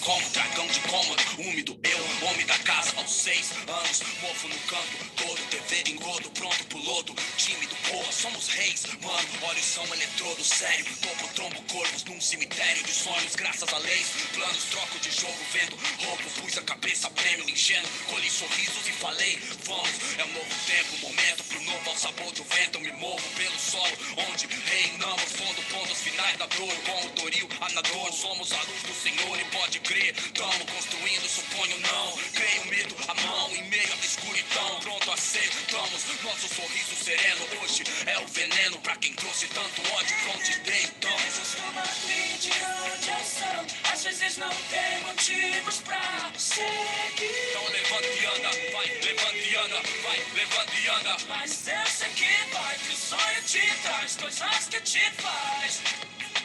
como dragão de cômodo, úmido. Eu, homem da casa, aos 6 anos, mofo no canto todo, TV de engodo, pronto pro lodo. Tímido, porra, somos reis, mano. Olhos são eletrodo, sério. Topo, trombo, corvos num cemitério de sonhos, graças a leis. Planos, troco de jogo, vendo roubo, pus a cabeça, prêmio, enchendo. Colhi sorrisos e falei, vamos, é um novo tempo, momento pro novo ao sabor do vento. Eu me movo pelo solo, onde reinamos, fundo, pontos finais da dor. Com o Doril, a nador, somos a luz do Senhor e pode crer. Tamo construindo, suponho não. Creio medo, a mão em meio à escuridão. Pronto a ser, estamos, nosso sorriso sereno. Hoje é o veneno pra quem trouxe tanto ódio, pronto deitamos. Costuma vir de onde eu sou, às vezes não tem motivos pra seguir. Então levanta e anda, vai, levanta e anda, vai, levanta e anda. Mas eu sei que vai, que o sonho te traz coisas que te faz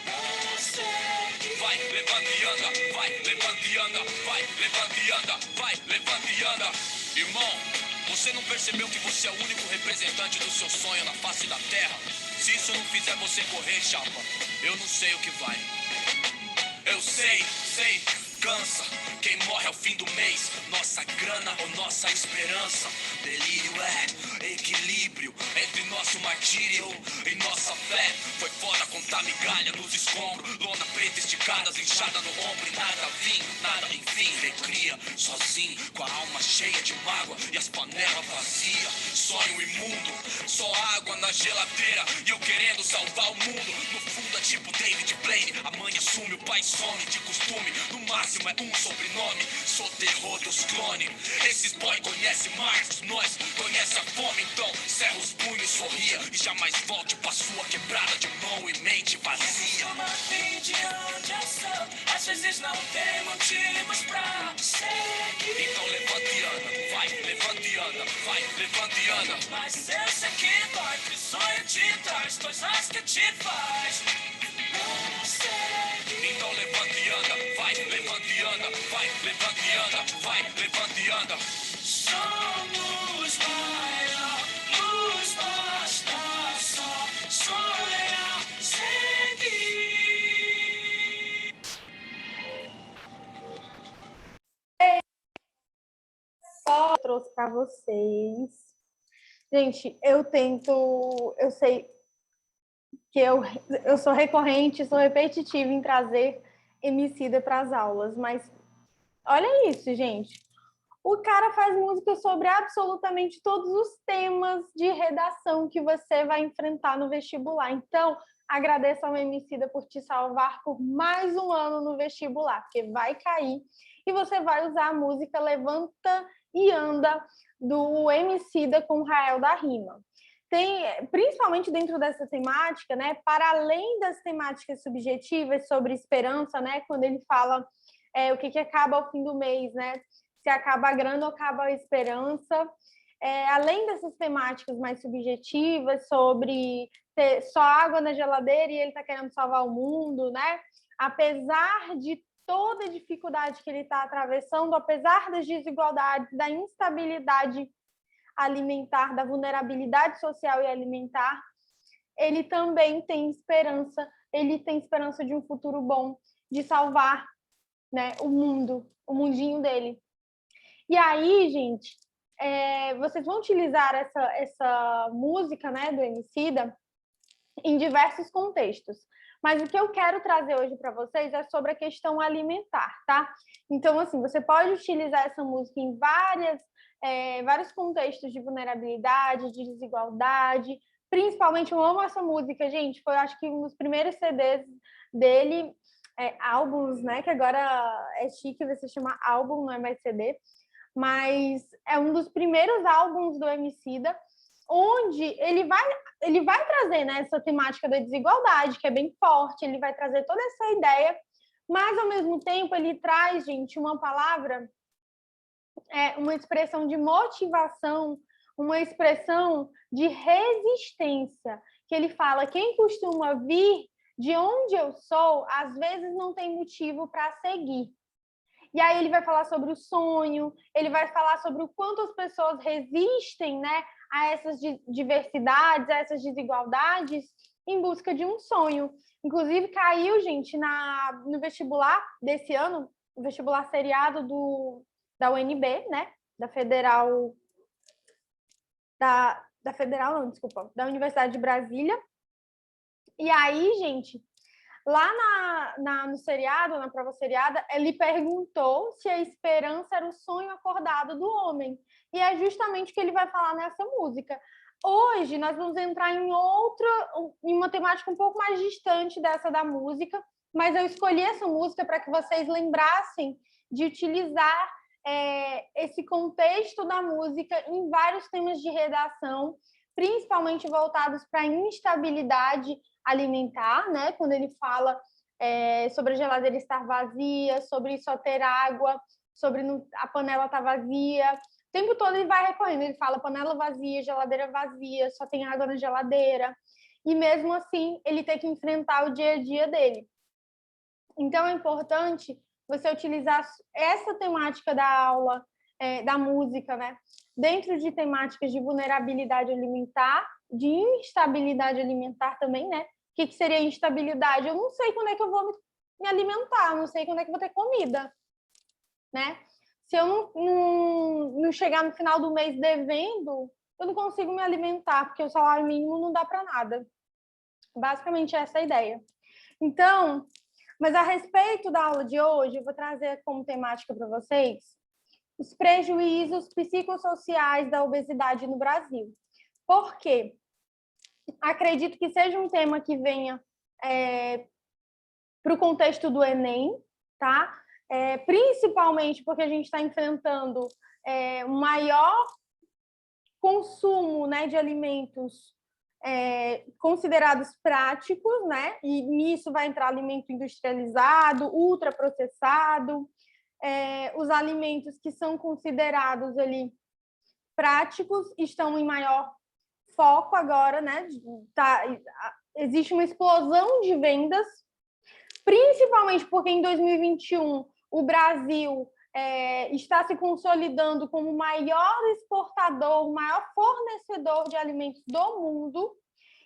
não seguir. Vai, levanta e anda, vai, levanta e anda, vai, levanta e anda, vai, levanta e anda. Irmão, você não percebeu que você é o único representante do seu sonho na face da terra? Se isso não fizer você correr, chapa, eu não sei o que vai. Eu sei, cansa. Quem morre ao fim do mês, nossa grana ou nossa esperança. Delírio é equilíbrio entre nosso martírio e nossa fé. Foi fora contar migalha nos escombros, lona preta esticadas, inchada no ombro. E nada vim, nada enfim, recria sozinho, com a alma cheia de mágoa e as panelas vazias. Sonho imundo, só água na geladeira e eu querendo salvar o mundo. No fundo é tipo David Blaine, a mãe assume, o pai some de costume. No máximo é um sobrenome, sou terror dos clones. Esses boy conhecem Marx, nós conhece a fome. Então cerra os punhos, sorria e jamais volte pra sua quebrada de mão e mente vazia. Costuma vir de onde eu sou, às vezes não tem motivos pra seguir. Então levanta e anda, vai, levanta e anda, vai, levanta e anda. Mas eu sei que vai, que o sonho te traz coisas que te faz não seguir. Então levanta e anda, vai, levanta e anda, vai, levanta e anda, vai, levanta e anda. Somos maior, nos basta só sonhar, seguir. Só trouxe para vocês. Gente, eu sei que eu sou recorrente, sou repetitiva em trazer Emicida para as aulas, mas olha isso, gente. O cara faz música sobre absolutamente todos os temas de redação que você vai enfrentar no vestibular. Então, agradeço ao Emicida por te salvar por mais um ano no vestibular, porque vai cair e você vai usar a música Levanta e Anda do Emicida com Rael da Rima. Tem, principalmente dentro dessa temática, né, para além das temáticas subjetivas sobre esperança, né, quando ele fala o que acaba ao fim do mês, né, se acaba a grana ou acaba a esperança, além dessas temáticas mais subjetivas sobre ter só água na geladeira e ele está querendo salvar o mundo, né, apesar de toda a dificuldade que ele está atravessando, apesar das desigualdades, da instabilidade alimentar, da vulnerabilidade social e alimentar, ele também tem esperança, ele tem esperança de um futuro bom, de salvar, né, o mundo, o mundinho dele. E aí, gente, vocês vão utilizar essa música, né, do Emicida em diversos contextos. Mas o que eu quero trazer hoje para vocês é sobre a questão alimentar, tá? Então, assim, você pode utilizar essa música em vários contextos de vulnerabilidade, de desigualdade. Principalmente, eu amo essa música, gente. Foi, acho que, um dos primeiros CDs dele, álbuns, né? Que agora é chique você chamar álbum, não é mais CD. Mas é um dos primeiros álbuns do Emicida, onde ele vai trazer, né, essa temática da desigualdade, que é bem forte, ele vai trazer toda essa ideia, mas, ao mesmo tempo, ele traz, gente, uma palavra, uma expressão de motivação, uma expressão de resistência, que ele fala, quem costuma vir de onde eu sou, às vezes não tem motivo para seguir. E aí ele vai falar sobre o sonho, ele vai falar sobre o quanto as pessoas resistem, né, a essas diversidades, a essas desigualdades, em busca de um sonho. Inclusive, caiu, gente, no vestibular desse ano, vestibular seriado da UNB, né? Da Federal... Da Federal, não, desculpa. Da Universidade de Brasília. E aí, gente, lá no seriado, na prova seriada, ele perguntou se a esperança era o sonho acordado do homem. E é justamente o que ele vai falar nessa música. Hoje, nós vamos entrar em uma temática um pouco mais distante dessa da música, mas eu escolhi essa música para que vocês lembrassem de utilizar esse contexto da música em vários temas de redação, principalmente voltados para a instabilidade alimentar, né? Quando ele fala sobre a geladeira estar vazia, sobre só ter água, sobre a panela estar vazia. O tempo todo ele vai recorrendo, ele fala panela vazia, geladeira vazia, só tem água na geladeira. E mesmo assim, ele tem que enfrentar o dia a dia dele. Então, é importante você utilizar essa temática da aula, da música, né? Dentro de temáticas de vulnerabilidade alimentar, de instabilidade alimentar também, né? O que seria instabilidade? Eu não sei quando é que eu vou me alimentar, eu não sei quando é que eu vou ter comida, né? Se eu não chegar no final do mês devendo, eu não consigo me alimentar, porque o salário mínimo não dá para nada. Basicamente, essa é a ideia. Então, mas a respeito da aula de hoje, eu vou trazer como temática para vocês os prejuízos psicossociais da obesidade no Brasil. Por quê? Acredito que seja um tema que venha para o contexto do Enem, tá? Principalmente porque a gente está enfrentando um maior consumo, né, de alimentos considerados práticos, né? E nisso vai entrar alimento industrializado, ultraprocessado, os alimentos que são considerados ali práticos estão em maior foco agora, né? Existe uma explosão de vendas, principalmente porque em 2021 o Brasil está se consolidando como o maior exportador, o maior fornecedor de alimentos do mundo.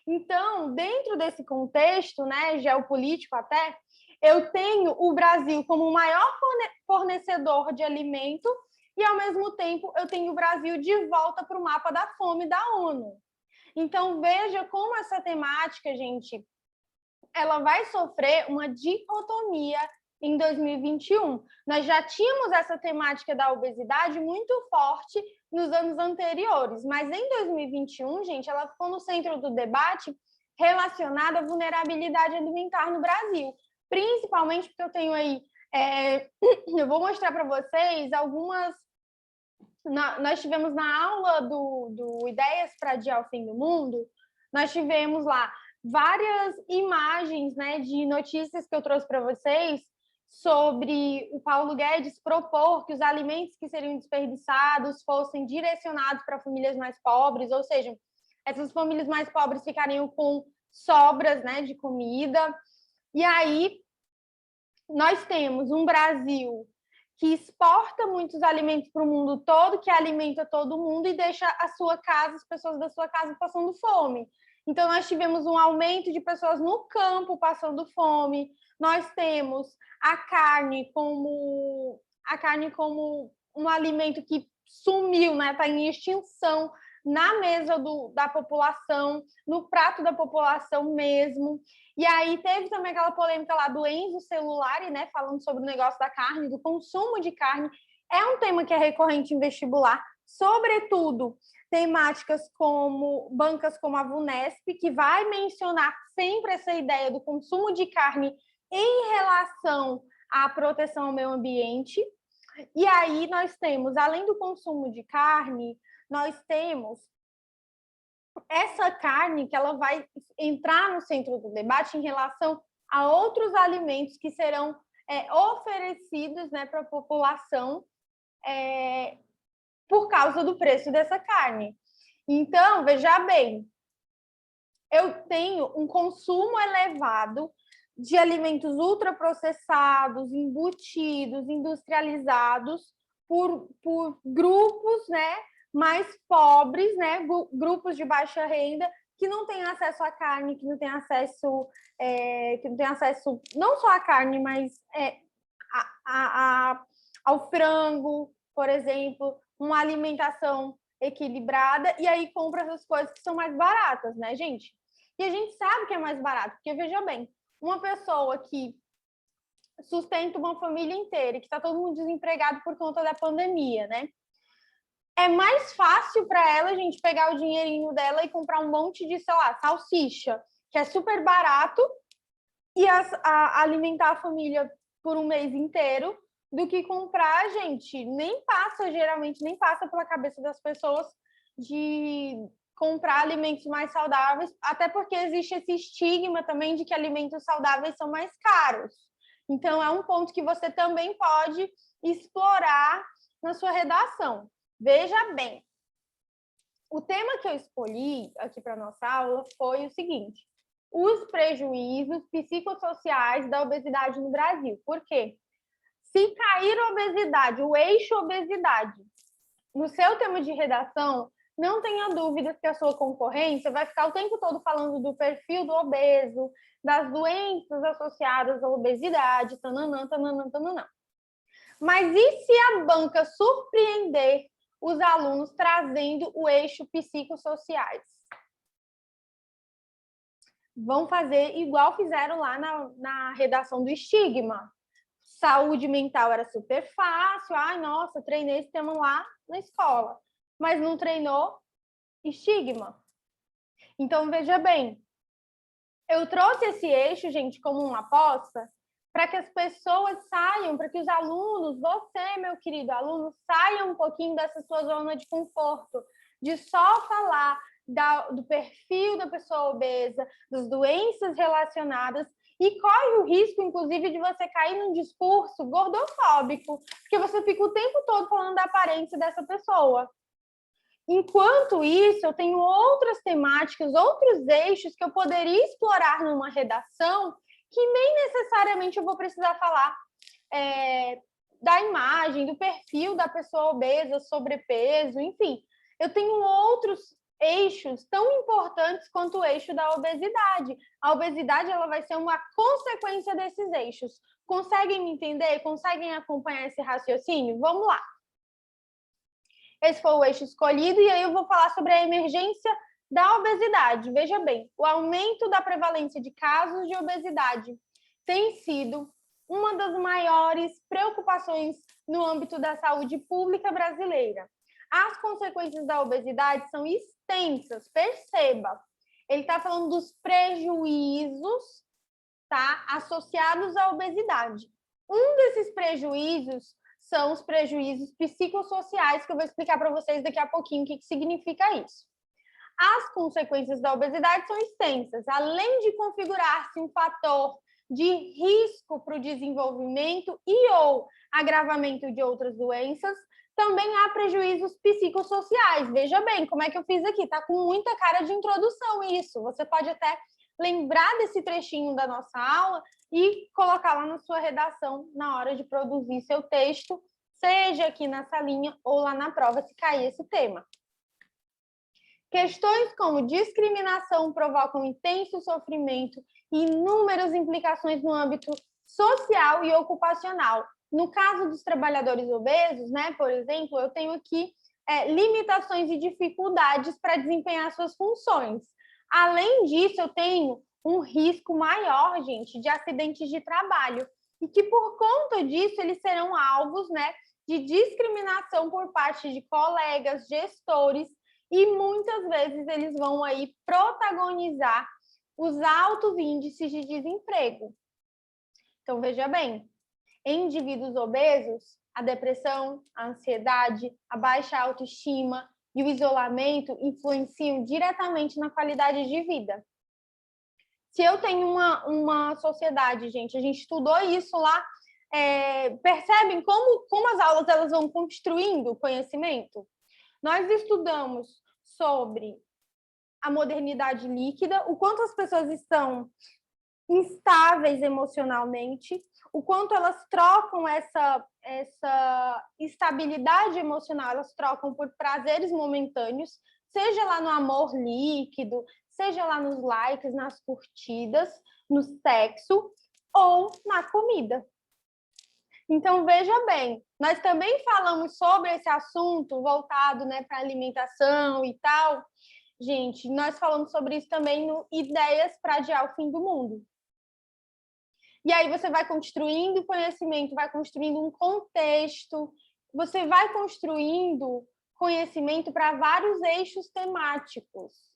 Então, dentro desse contexto, né, geopolítico até, eu tenho o Brasil como o maior fornecedor de alimento e, ao mesmo tempo, eu tenho o Brasil de volta para o mapa da fome da ONU. Então, veja como essa temática, gente, ela vai sofrer uma dicotomia em 2021. Nós já tínhamos essa temática da obesidade muito forte nos anos anteriores, mas em 2021, gente, ela ficou no centro do debate relacionada à vulnerabilidade alimentar no Brasil, principalmente porque eu tenho aí, eu vou mostrar para vocês algumas... Nós tivemos na aula do Ideias para Adiar o Fim do Mundo, nós tivemos lá várias imagens, né, de notícias que eu trouxe para vocês sobre o Paulo Guedes propor que os alimentos que seriam desperdiçados fossem direcionados para famílias mais pobres, ou seja, essas famílias mais pobres ficariam com sobras, né, de comida. E aí nós temos um Brasil que exporta muitos alimentos para o mundo todo, que alimenta todo mundo e deixa a sua casa, as pessoas da sua casa passando fome. Então, nós tivemos um aumento de pessoas no campo passando fome. Nós temos a carne como um alimento que sumiu, né? Está em extinção na mesa da população, no prato da população mesmo. E aí teve também aquela polêmica lá do Enzo Celulari, né? Falando sobre o negócio da carne, do consumo de carne. É um tema que é recorrente em vestibular, sobretudo temáticas como bancas como a Vunesp, que vai mencionar sempre essa ideia do consumo de carne em relação à proteção ao meio ambiente. E aí nós temos, além do consumo de carne, nós temos essa carne que ela vai entrar no centro do debate em relação a outros alimentos que serão oferecidos, né, para a população por causa do preço dessa carne. Então, veja bem, eu tenho um consumo elevado de alimentos ultraprocessados, embutidos, industrializados por grupos, né, mais pobres, né, grupos de baixa renda que não têm acesso à carne, que não têm acesso não só à carne, mas ao frango, por exemplo, uma alimentação equilibrada, e aí compra essas coisas que são mais baratas, né, gente? E a gente sabe que é mais barato, porque, veja bem, uma pessoa que sustenta uma família inteira e que está todo mundo desempregado por conta da pandemia, né? É mais fácil para ela, gente, pegar o dinheirinho dela e comprar um monte de, sei lá, salsicha, que é super barato, e alimentar a família por um mês inteiro, do que comprar, gente, geralmente nem passa pela cabeça das pessoas de comprar alimentos mais saudáveis, até porque existe esse estigma também de que alimentos saudáveis são mais caros. Então, é um ponto que você também pode explorar na sua redação. Veja bem, o tema que eu escolhi aqui para a nossa aula foi o seguinte: os prejuízos psicossociais da obesidade no Brasil. Por quê? Se cair a obesidade, o eixo obesidade, no seu tema de redação, não tenha dúvidas que a sua concorrência vai ficar o tempo todo falando do perfil do obeso, das doenças associadas à obesidade, tananã, tananã, tananã. Mas e se a banca surpreender os alunos trazendo o eixo psicossociais? Vão fazer igual fizeram lá na redação do estigma. Saúde mental era super fácil. Ai, nossa, treinei esse tema lá na escola. Mas não treinou estigma. Então, veja bem, eu trouxe esse eixo, gente, como uma aposta para que as pessoas saiam, para que os alunos, você, meu querido aluno, saia um pouquinho dessa sua zona de conforto, de só falar do perfil da pessoa obesa, das doenças relacionadas, e corre o risco, inclusive, de você cair num discurso gordofóbico, porque você fica o tempo todo falando da aparência dessa pessoa. Enquanto isso, eu tenho outras temáticas, outros eixos que eu poderia explorar numa redação que nem necessariamente eu vou precisar falar da imagem, do perfil da pessoa obesa, sobrepeso, enfim. Eu tenho outros eixos tão importantes quanto o eixo da obesidade. A obesidade ela vai ser uma consequência desses eixos. Conseguem me entender? Conseguem acompanhar esse raciocínio? Vamos lá. Esse foi o eixo escolhido, e aí eu vou falar sobre a emergência da obesidade. Veja bem, o aumento da prevalência de casos de obesidade tem sido uma das maiores preocupações no âmbito da saúde pública brasileira. As consequências da obesidade são extensas, perceba. Ele está falando dos prejuízos, tá, associados à obesidade. Um desses prejuízos são os prejuízos psicossociais, que eu vou explicar para vocês daqui a pouquinho o que significa isso. As consequências da obesidade são extensas. Além de configurar-se um fator de risco para o desenvolvimento e ou agravamento de outras doenças, também há prejuízos psicossociais. Veja bem, como é que eu fiz aqui? Está com muita cara de introdução isso. Você pode até lembrar desse trechinho da nossa aula e colocar lá na sua redação na hora de produzir seu texto, seja aqui na salinha ou lá na prova, se cair esse tema. Questões como discriminação provocam intenso sofrimento e inúmeras implicações no âmbito social e ocupacional. No caso dos trabalhadores obesos, né, por exemplo, eu tenho aqui limitações e dificuldades para desempenhar suas funções. Além disso, eu tenho um risco maior, gente, de acidentes de trabalho, e que por conta disso eles serão alvos, né, de discriminação por parte de colegas, gestores, e muitas vezes eles vão aí protagonizar os altos índices de desemprego. Então, veja bem, em indivíduos obesos, a depressão, a ansiedade, a baixa autoestima e o isolamento influenciam diretamente na qualidade de vida. Se eu tenho uma sociedade, gente, a gente estudou isso lá, percebem como as aulas elas vão construindo conhecimento? Nós estudamos sobre a modernidade líquida, o quanto as pessoas estão instáveis emocionalmente, o quanto elas trocam essa estabilidade emocional, elas trocam por prazeres momentâneos, seja lá no amor líquido, seja lá nos likes, nas curtidas, no sexo ou na comida. Então, veja bem, nós também falamos sobre esse assunto voltado, né, para alimentação e tal. Gente, nós falamos sobre isso também no Ideias para Adiar o Fim do Mundo. E aí você vai construindo conhecimento, vai construindo um contexto, você vai construindo conhecimento para vários eixos temáticos.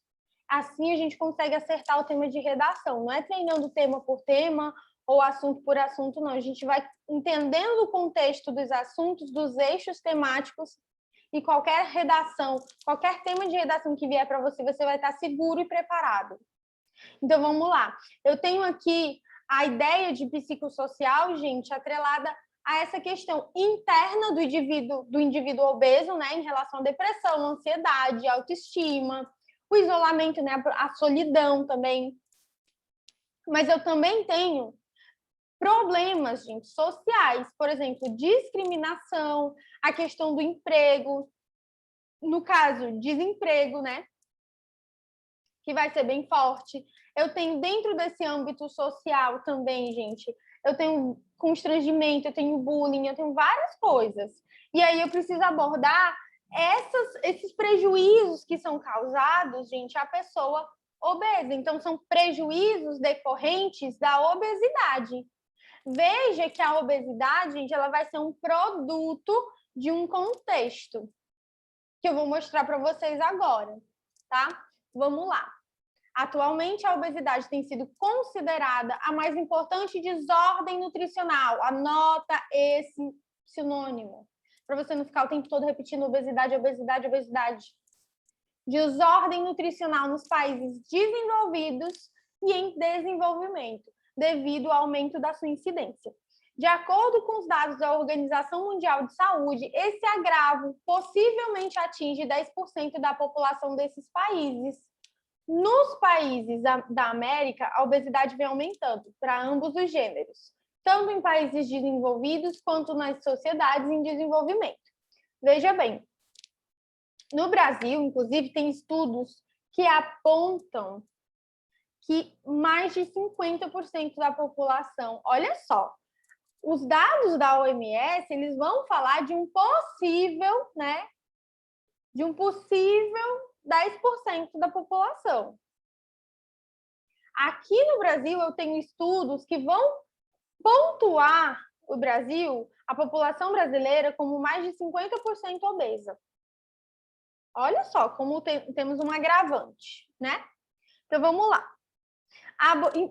Assim a gente consegue acertar o tema de redação. Não é treinando tema por tema ou assunto por assunto, não. A gente vai entendendo o contexto dos assuntos, dos eixos temáticos, e qualquer redação, qualquer tema de redação que vier para você, você vai estar seguro e preparado. Então, vamos lá. Eu tenho aqui a ideia de psicossocial, gente, atrelada a essa questão interna do indivíduo obeso, né, em relação à depressão, ansiedade, autoestima, o isolamento, né, a solidão também. Mas eu também tenho problemas, gente, sociais, por exemplo, discriminação, a questão do emprego, no caso, desemprego, né, que vai ser bem forte. Eu tenho dentro desse âmbito social também, gente, eu tenho constrangimento, eu tenho bullying, eu tenho várias coisas. E aí eu preciso abordar esses prejuízos que são causados, gente, à pessoa obesa. Então, são prejuízos decorrentes da obesidade. Veja que a obesidade, gente, ela vai ser um produto de um contexto, que eu vou mostrar para vocês agora, tá? Vamos lá. Atualmente, a obesidade tem sido considerada a mais importante desordem nutricional. Anota esse sinônimo, para você não ficar o tempo todo repetindo obesidade, obesidade, obesidade. Desordem nutricional nos países desenvolvidos e em desenvolvimento, devido ao aumento da sua incidência. De acordo com os dados da Organização Mundial de Saúde, esse agravo possivelmente atinge 10% da população desses países. Nos países da América, a obesidade vem aumentando para ambos os gêneros, tanto em países desenvolvidos quanto nas sociedades em desenvolvimento. Veja bem, no Brasil, inclusive, tem estudos que apontam que mais de 50% da população, olha só, os dados da OMS, eles vão falar de um possível, né, de um possível 10% da população. Aqui no Brasil, eu tenho estudos que vão pontuar o Brasil, a população brasileira, como mais de 50% obesa. Olha só como temos um agravante, né? Então, vamos lá.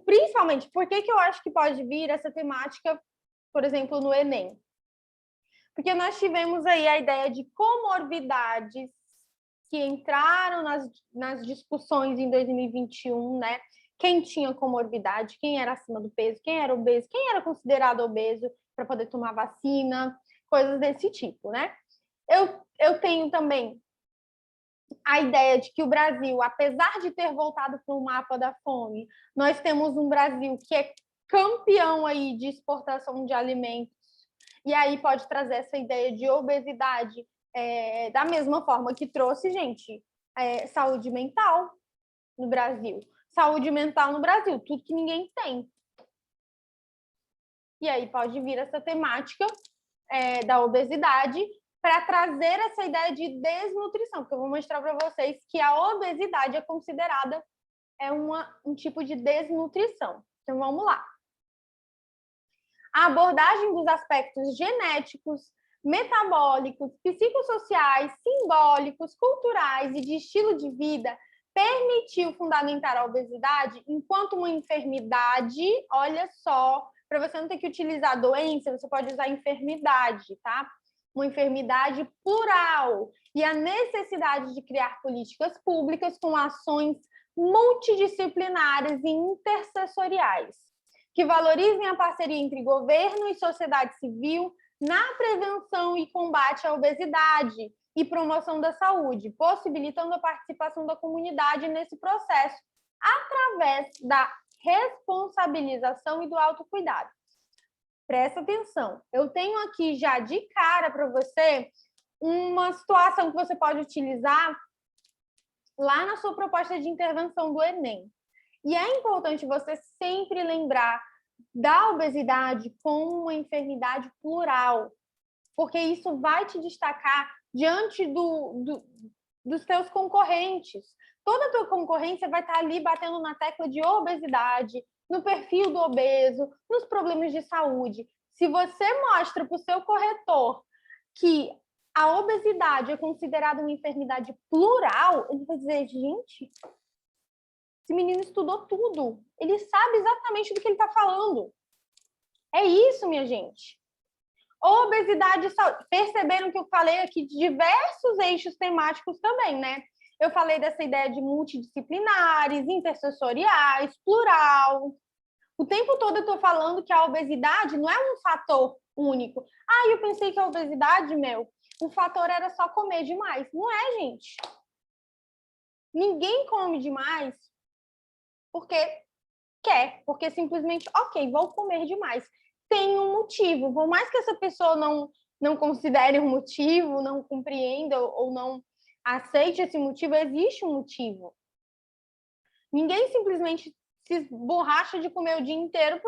Principalmente, por que eu acho que pode vir essa temática, por exemplo, no Enem? Porque nós tivemos aí a ideia de comorbidades que entraram nas discussões em 2021, né? Quem tinha comorbidade, quem era acima do peso, quem era obeso, quem era considerado obeso para poder tomar vacina, coisas desse tipo, né? Eu tenho também a ideia de que o Brasil, apesar de ter voltado para o mapa da fome, nós temos um Brasil que é campeão aí de exportação de alimentos, e aí pode trazer essa ideia de obesidade da mesma forma que trouxe, gente, saúde mental no Brasil. Saúde mental no Brasil, tudo que ninguém tem. E aí pode vir essa temática da obesidade para trazer essa ideia de desnutrição, porque eu vou mostrar para vocês que a obesidade é considerada um tipo de desnutrição. Então, vamos lá. A abordagem dos aspectos genéticos, metabólicos, psicossociais, simbólicos, culturais e de estilo de vida permitiu fundamentar a obesidade enquanto uma enfermidade, olha só, para você não ter que utilizar doença, você pode usar enfermidade, tá? Uma enfermidade plural e a necessidade de criar políticas públicas com ações multidisciplinares e intersetoriais, que valorizem a parceria entre governo e sociedade civil na prevenção e combate à obesidade e promoção da saúde, possibilitando a participação da comunidade nesse processo através da responsabilização e do autocuidado. Presta atenção, eu tenho aqui já de cara para você uma situação que você pode utilizar lá na sua proposta de intervenção do Enem. E é importante você sempre lembrar da obesidade como uma enfermidade plural, porque isso vai te destacar diante dos teus concorrentes. Toda a tua concorrência vai estar ali batendo na tecla de obesidade, no perfil do obeso, nos problemas de saúde. Se você mostra para o seu corretor que a obesidade é considerada uma enfermidade plural, ele vai dizer, gente, esse menino estudou tudo. Ele sabe exatamente do que ele está falando. É isso, minha gente. Obesidade e saúde. Perceberam que eu falei aqui de diversos eixos temáticos também, né? Eu falei dessa ideia de multidisciplinares, intersessoriais, plural. O tempo todo eu estou falando que a obesidade não é um fator único. Ah, eu pensei que a obesidade, o fator era só comer demais. Não é, gente. Ninguém come demais porque quer, porque simplesmente, ok, vou comer demais. Tem um motivo. Por mais que essa pessoa não considere um motivo, não compreenda ou não aceite esse motivo, existe um motivo. Ninguém simplesmente se borracha de comer o dia inteiro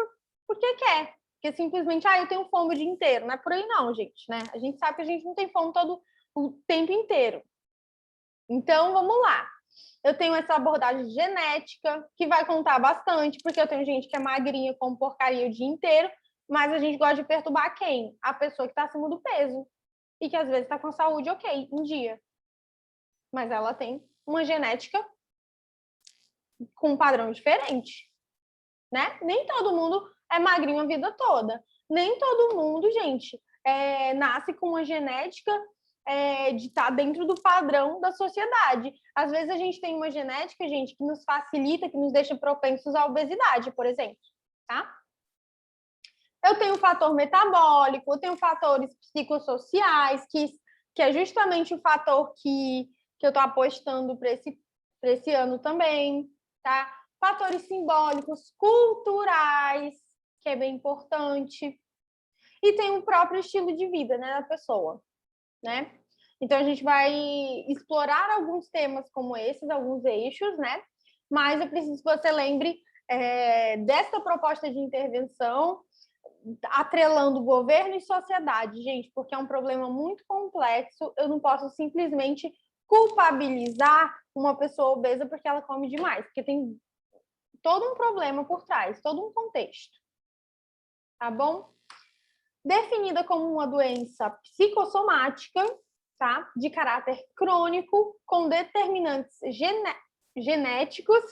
porque quer. Porque simplesmente, eu tenho fome o dia inteiro. Não é por aí não, gente, né? A gente sabe que a gente não tem fome todo o tempo inteiro. Então, vamos lá. Eu tenho essa abordagem genética, que vai contar bastante, porque eu tenho gente que é magrinha, come porcaria o dia inteiro, mas a gente gosta de perturbar quem? A pessoa que está acima do peso. E que às vezes está com saúde ok, um dia. Mas ela tem uma genética com um padrão diferente, né? Nem todo mundo é magrinho a vida toda. Nem todo mundo, gente, nasce com uma genética de estar dentro do padrão da sociedade. Às vezes a gente tem uma genética, gente, que nos facilita, que nos deixa propensos à obesidade, por exemplo, tá? Eu tenho o fator metabólico, eu tenho fatores psicossociais, que é justamente o fator que eu estou apostando para esse ano também, tá? Fatores simbólicos, culturais, que é bem importante. E tem o próprio estilo de vida, né, da pessoa, né? Então, a gente vai explorar alguns temas como esses, alguns eixos, né? Mas eu preciso que você lembre dessa proposta de intervenção, atrelando governo e sociedade, gente, porque é um problema muito complexo. Eu não posso simplesmente culpabilizar uma pessoa obesa porque ela come demais, porque tem todo um problema por trás, todo um contexto. Tá bom? Definida como uma doença psicossomática, tá? De caráter crônico, com determinantes genéticos,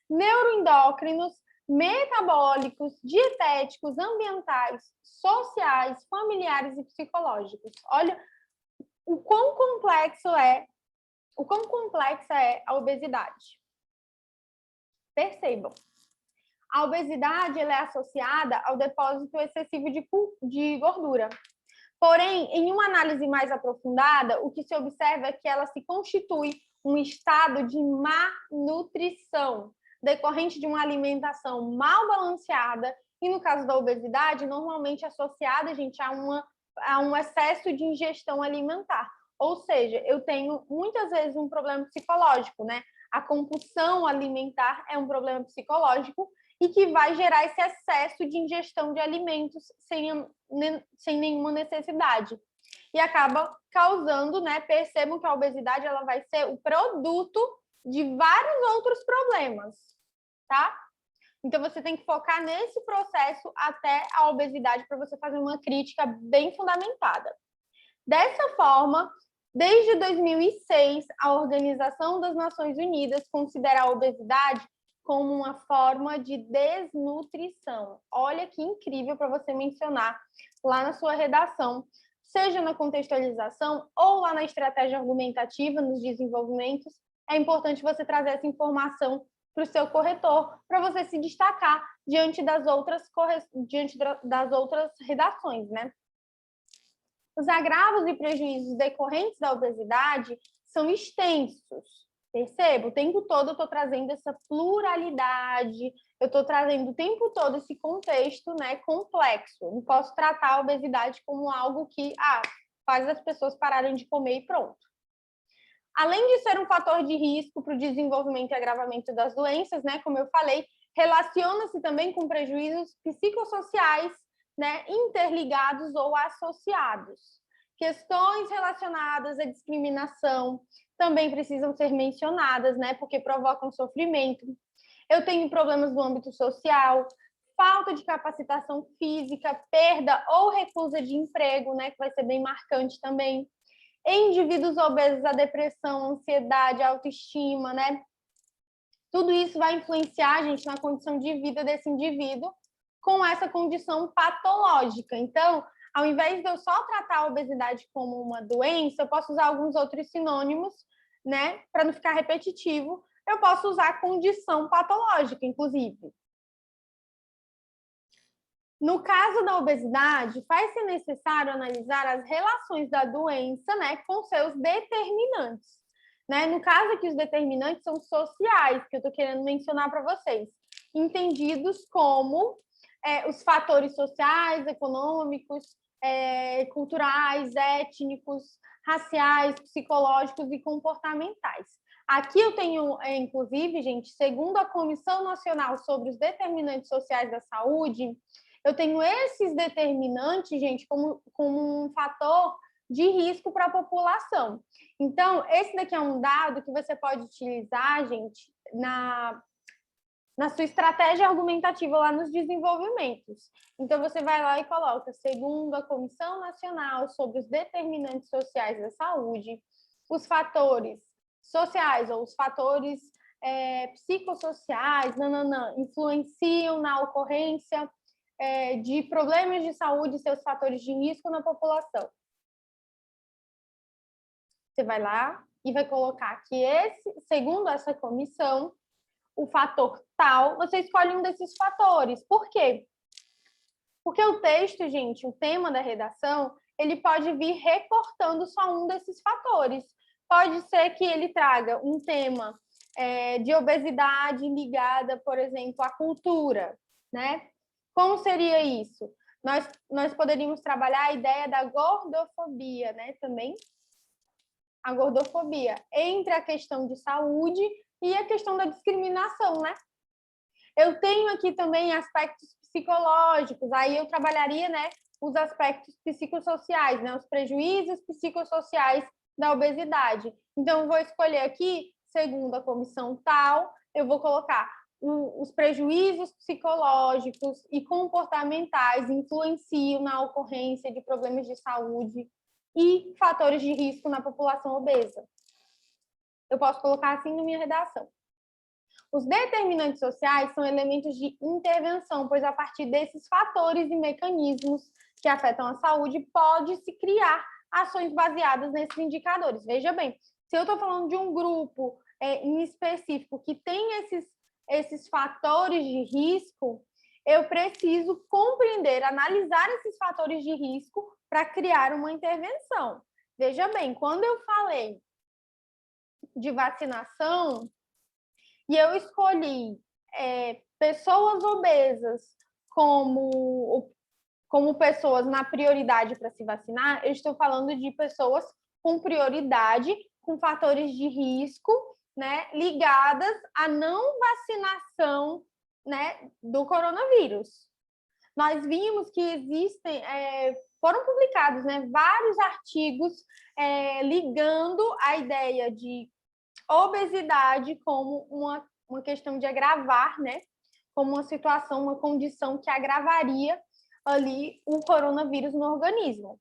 neuroendócrinos, metabólicos, dietéticos, ambientais, sociais, familiares e psicológicos. Olha o quão complexa é a obesidade. Percebam. A obesidade ela é associada ao depósito excessivo de gordura. Porém, em uma análise mais aprofundada, o que se observa é que ela se constitui um estado de má nutrição, decorrente de uma alimentação mal balanceada, e no caso da obesidade, normalmente associada, gente, a um excesso de ingestão alimentar. Ou seja, eu tenho muitas vezes um problema psicológico, né? A compulsão alimentar é um problema psicológico e que vai gerar esse excesso de ingestão de alimentos sem nenhuma necessidade. E acaba causando, né? Percebam que a obesidade ela vai ser o produto de vários outros problemas, tá? Então, você tem que focar nesse processo até a obesidade para você fazer uma crítica bem fundamentada. Dessa forma, desde 2006, a Organização das Nações Unidas considera a obesidade como uma forma de desnutrição. Olha que incrível para você mencionar lá na sua redação, seja na contextualização ou lá na estratégia argumentativa, nos desenvolvimentos. É importante você trazer essa informação para o seu corretor, para você se destacar diante das outras redações, né? Os agravos e prejuízos decorrentes da obesidade são extensos. Perceba? O tempo todo eu estou trazendo essa pluralidade, eu estou trazendo o tempo todo esse contexto, né, complexo. Eu não posso tratar a obesidade como algo que faz as pessoas pararem de comer e pronto. Além de ser um fator de risco para o desenvolvimento e agravamento das doenças, né, como eu falei, relaciona-se também com prejuízos psicossociais, né, interligados ou associados. Questões relacionadas à discriminação também precisam ser mencionadas, né, porque provocam sofrimento. Eu tenho problemas no âmbito social, falta de capacitação física, perda ou recusa de emprego, né, que vai ser bem marcante também. Em indivíduos obesos, a depressão, ansiedade, autoestima, né? Tudo isso vai influenciar, gente, na condição de vida desse indivíduo com essa condição patológica. Então, ao invés de eu só tratar a obesidade como uma doença, eu posso usar alguns outros sinônimos, né? Para não ficar repetitivo, eu posso usar condição patológica, inclusive. No caso da obesidade, faz-se necessário analisar as relações da doença, né, com seus determinantes. Né? No caso aqui, os determinantes são sociais, que eu estou querendo mencionar para vocês, entendidos como os fatores sociais, econômicos, culturais, étnicos, raciais, psicológicos e comportamentais. Aqui eu tenho, inclusive, gente, segundo a Comissão Nacional sobre os Determinantes Sociais da Saúde, eu tenho esses determinantes, gente, como um fator de risco para a população. Então, esse daqui é um dado que você pode utilizar, gente, na sua estratégia argumentativa lá nos desenvolvimentos. Então, você vai lá e coloca, segundo a Comissão Nacional sobre os Determinantes Sociais da Saúde, os fatores sociais ou os fatores psicossociais, influenciam na ocorrência de problemas de saúde e seus fatores de risco na população. Você vai lá e vai colocar que segundo essa comissão, o fator tal, você escolhe um desses fatores. Por quê? Porque o texto, gente, o tema da redação, ele pode vir recortando só um desses fatores. Pode ser que ele traga um tema de obesidade ligada, por exemplo, à cultura, né? Como seria isso? Nós poderíamos trabalhar a ideia da gordofobia, né? Também a gordofobia entre a questão de saúde e a questão da discriminação, né? Eu tenho aqui também aspectos psicológicos, aí eu trabalharia, né, os aspectos psicossociais, né, os prejuízos psicossociais da obesidade. Então, eu vou escolher aqui, segundo a comissão tal, eu vou colocar os prejuízos psicológicos e comportamentais influenciam na ocorrência de problemas de saúde e fatores de risco na população obesa. Eu posso colocar assim na minha redação. Os determinantes sociais são elementos de intervenção, pois a partir desses fatores e mecanismos que afetam a saúde, pode-se criar ações baseadas nesses indicadores. Veja bem, se eu estou falando de um grupo em específico que tem esses fatores de risco, eu preciso compreender, analisar esses fatores de risco para criar uma intervenção. Veja bem, quando eu falei de vacinação e eu escolhi pessoas obesas como pessoas na prioridade para se vacinar, eu estou falando de pessoas com prioridade, com fatores de risco, né, ligadas à não vacinação, né, do coronavírus. Nós vimos que existem, foram publicados, né, vários artigos ligando a ideia de obesidade como uma questão de agravar, né, como uma situação, uma condição que agravaria ali o coronavírus no organismo.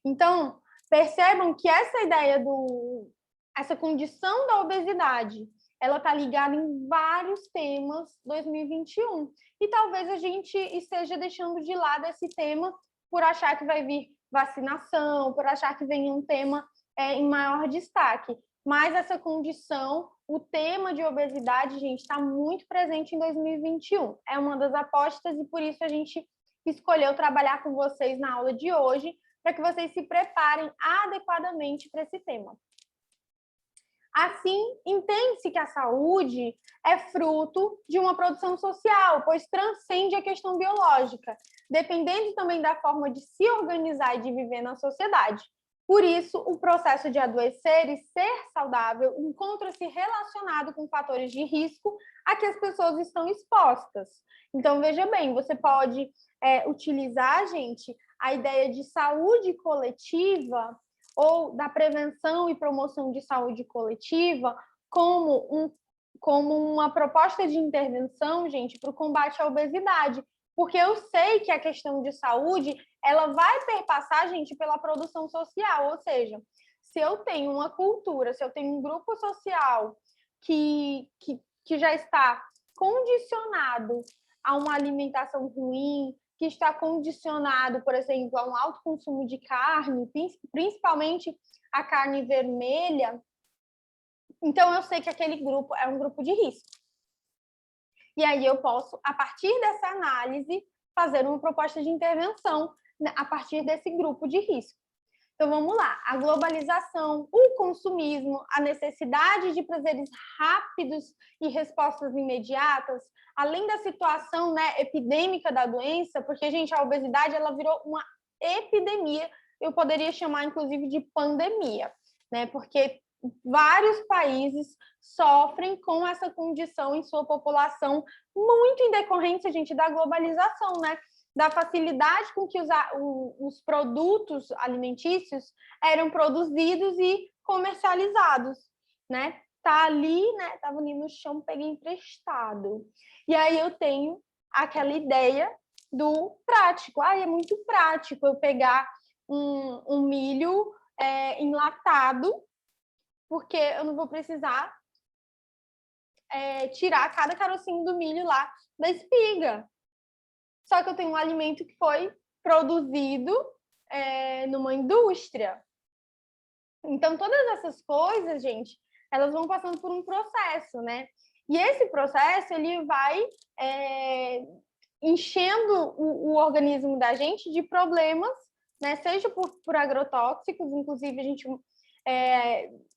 Então, percebam que essa ideia essa condição da obesidade, ela está ligada em vários temas 2021. E talvez a gente esteja deixando de lado esse tema por achar que vai vir vacinação, por achar que vem um tema em maior destaque. Mas essa condição, o tema de obesidade, gente, está muito presente em 2021. É uma das apostas e por isso a gente escolheu trabalhar com vocês na aula de hoje, para que vocês se preparem adequadamente para esse tema. Assim, entende-se que a saúde é fruto de uma produção social, pois transcende a questão biológica, dependendo também da forma de se organizar e de viver na sociedade. Por isso, o processo de adoecer e ser saudável encontra-se relacionado com fatores de risco a que as pessoas estão expostas. Então, veja bem, você pode utilizar, gente, a ideia de saúde coletiva ou da prevenção e promoção de saúde coletiva como uma proposta de intervenção, gente, para o combate à obesidade. Porque eu sei que a questão de saúde, ela vai perpassar, gente, pela produção social. Ou seja, se eu tenho uma cultura, se eu tenho um grupo social que já está condicionado a uma alimentação ruim, que está condicionado, por exemplo, a um alto consumo de carne, principalmente a carne vermelha, então eu sei que aquele grupo é um grupo de risco. E aí eu posso, a partir dessa análise, fazer uma proposta de intervenção a partir desse grupo de risco. Então, vamos lá. A globalização, o consumismo, a necessidade de prazeres rápidos e respostas imediatas, além da situação, né, epidêmica da doença, porque, gente, a obesidade ela virou uma epidemia, eu poderia chamar, inclusive, de pandemia, né, porque vários países sofrem com essa condição em sua população, muito em decorrência, gente, da globalização, né? Da facilidade com que os produtos alimentícios eram produzidos e comercializados, né? Tá ali, né? Tava ali no chão, peguei emprestado. E aí eu tenho aquela ideia do prático. É muito prático eu pegar um milho enlatado, porque eu não vou precisar tirar cada carocinho do milho lá da espiga. Só que eu tenho um alimento que foi produzido numa indústria. Então, todas essas coisas, gente, elas vão passando por um processo, né? E esse processo, ele vai enchendo o organismo da gente de problemas, né? Seja por agrotóxicos, inclusive a gente,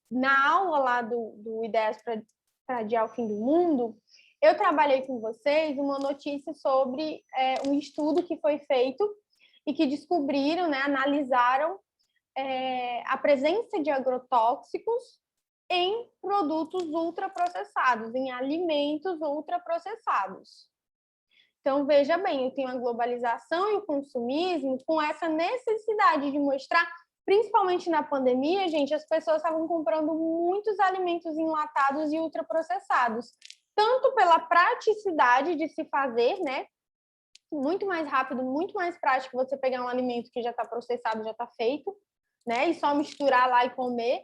na aula lá do Ideias para Adiar o Fim do Mundo, eu trabalhei com vocês uma notícia sobre um estudo que foi feito e que descobriram, né, analisaram a presença de agrotóxicos em produtos ultraprocessados, em alimentos ultraprocessados. Então, veja bem, eu tenho a globalização e o consumismo com essa necessidade de mostrar, principalmente na pandemia, gente, as pessoas estavam comprando muitos alimentos enlatados e ultraprocessados, tanto pela praticidade de se fazer, né? Muito mais rápido, muito mais prático você pegar um alimento que já está processado, já está feito, né? E só misturar lá e comer.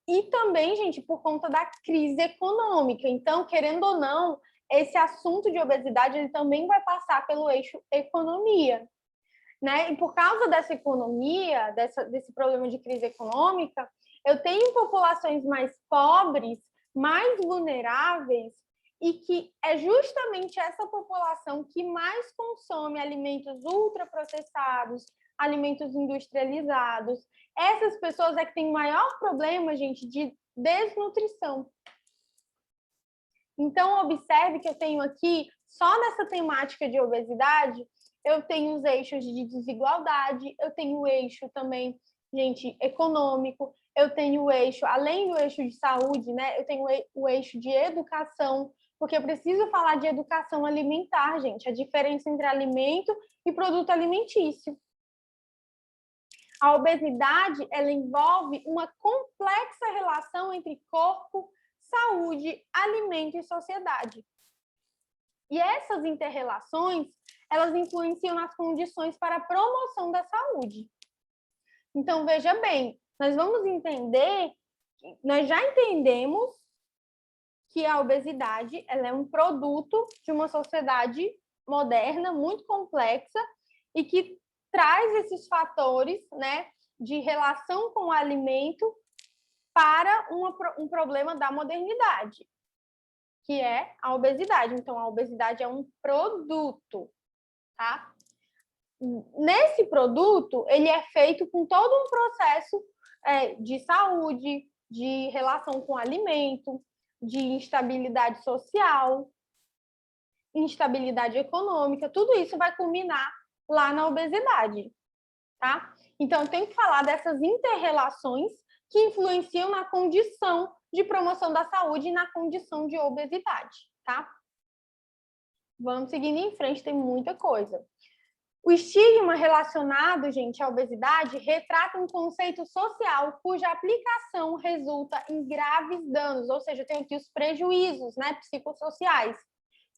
E também, gente, por conta da crise econômica. Então, querendo ou não, esse assunto de obesidade ele também vai passar pelo eixo economia, né? E por causa dessa economia, desse problema de crise econômica, eu tenho populações mais pobres, mais vulneráveis, e que é justamente essa população que mais consome alimentos ultraprocessados, alimentos industrializados. Essas pessoas é que têm o maior problema, gente, de desnutrição. Então, observe que eu tenho aqui, só nessa temática de obesidade, eu tenho os eixos de desigualdade, eu tenho o eixo também, gente, econômico, eu tenho o eixo, além do eixo de saúde, né, eu tenho o eixo de educação, porque eu preciso falar de educação alimentar, gente, a diferença entre alimento e produto alimentício. A obesidade, ela envolve uma complexa relação entre corpo, saúde, alimento e sociedade. E essas interrelações, elas influenciam nas condições para a promoção da saúde. Então, veja bem, nós vamos entender, nós já entendemos que a obesidade ela é um produto de uma sociedade moderna, muito complexa, e que traz esses fatores, né, de relação com o alimento para um problema da modernidade, que é a obesidade. Então, a obesidade é um produto, tá? Nesse produto, ele é feito com todo um processo de saúde, de relação com o alimento, de instabilidade social, instabilidade econômica, tudo isso vai culminar lá na obesidade. tá? Então, eu tenho que falar dessas inter-relações que influenciam na condição de promoção da saúde e na condição de obesidade, tá? Vamos seguindo em frente, tem muita coisa. O estigma relacionado, gente, à obesidade retrata um conceito social cuja aplicação resulta em graves danos, ou seja, eu tenho aqui os prejuízos, né, psicossociais,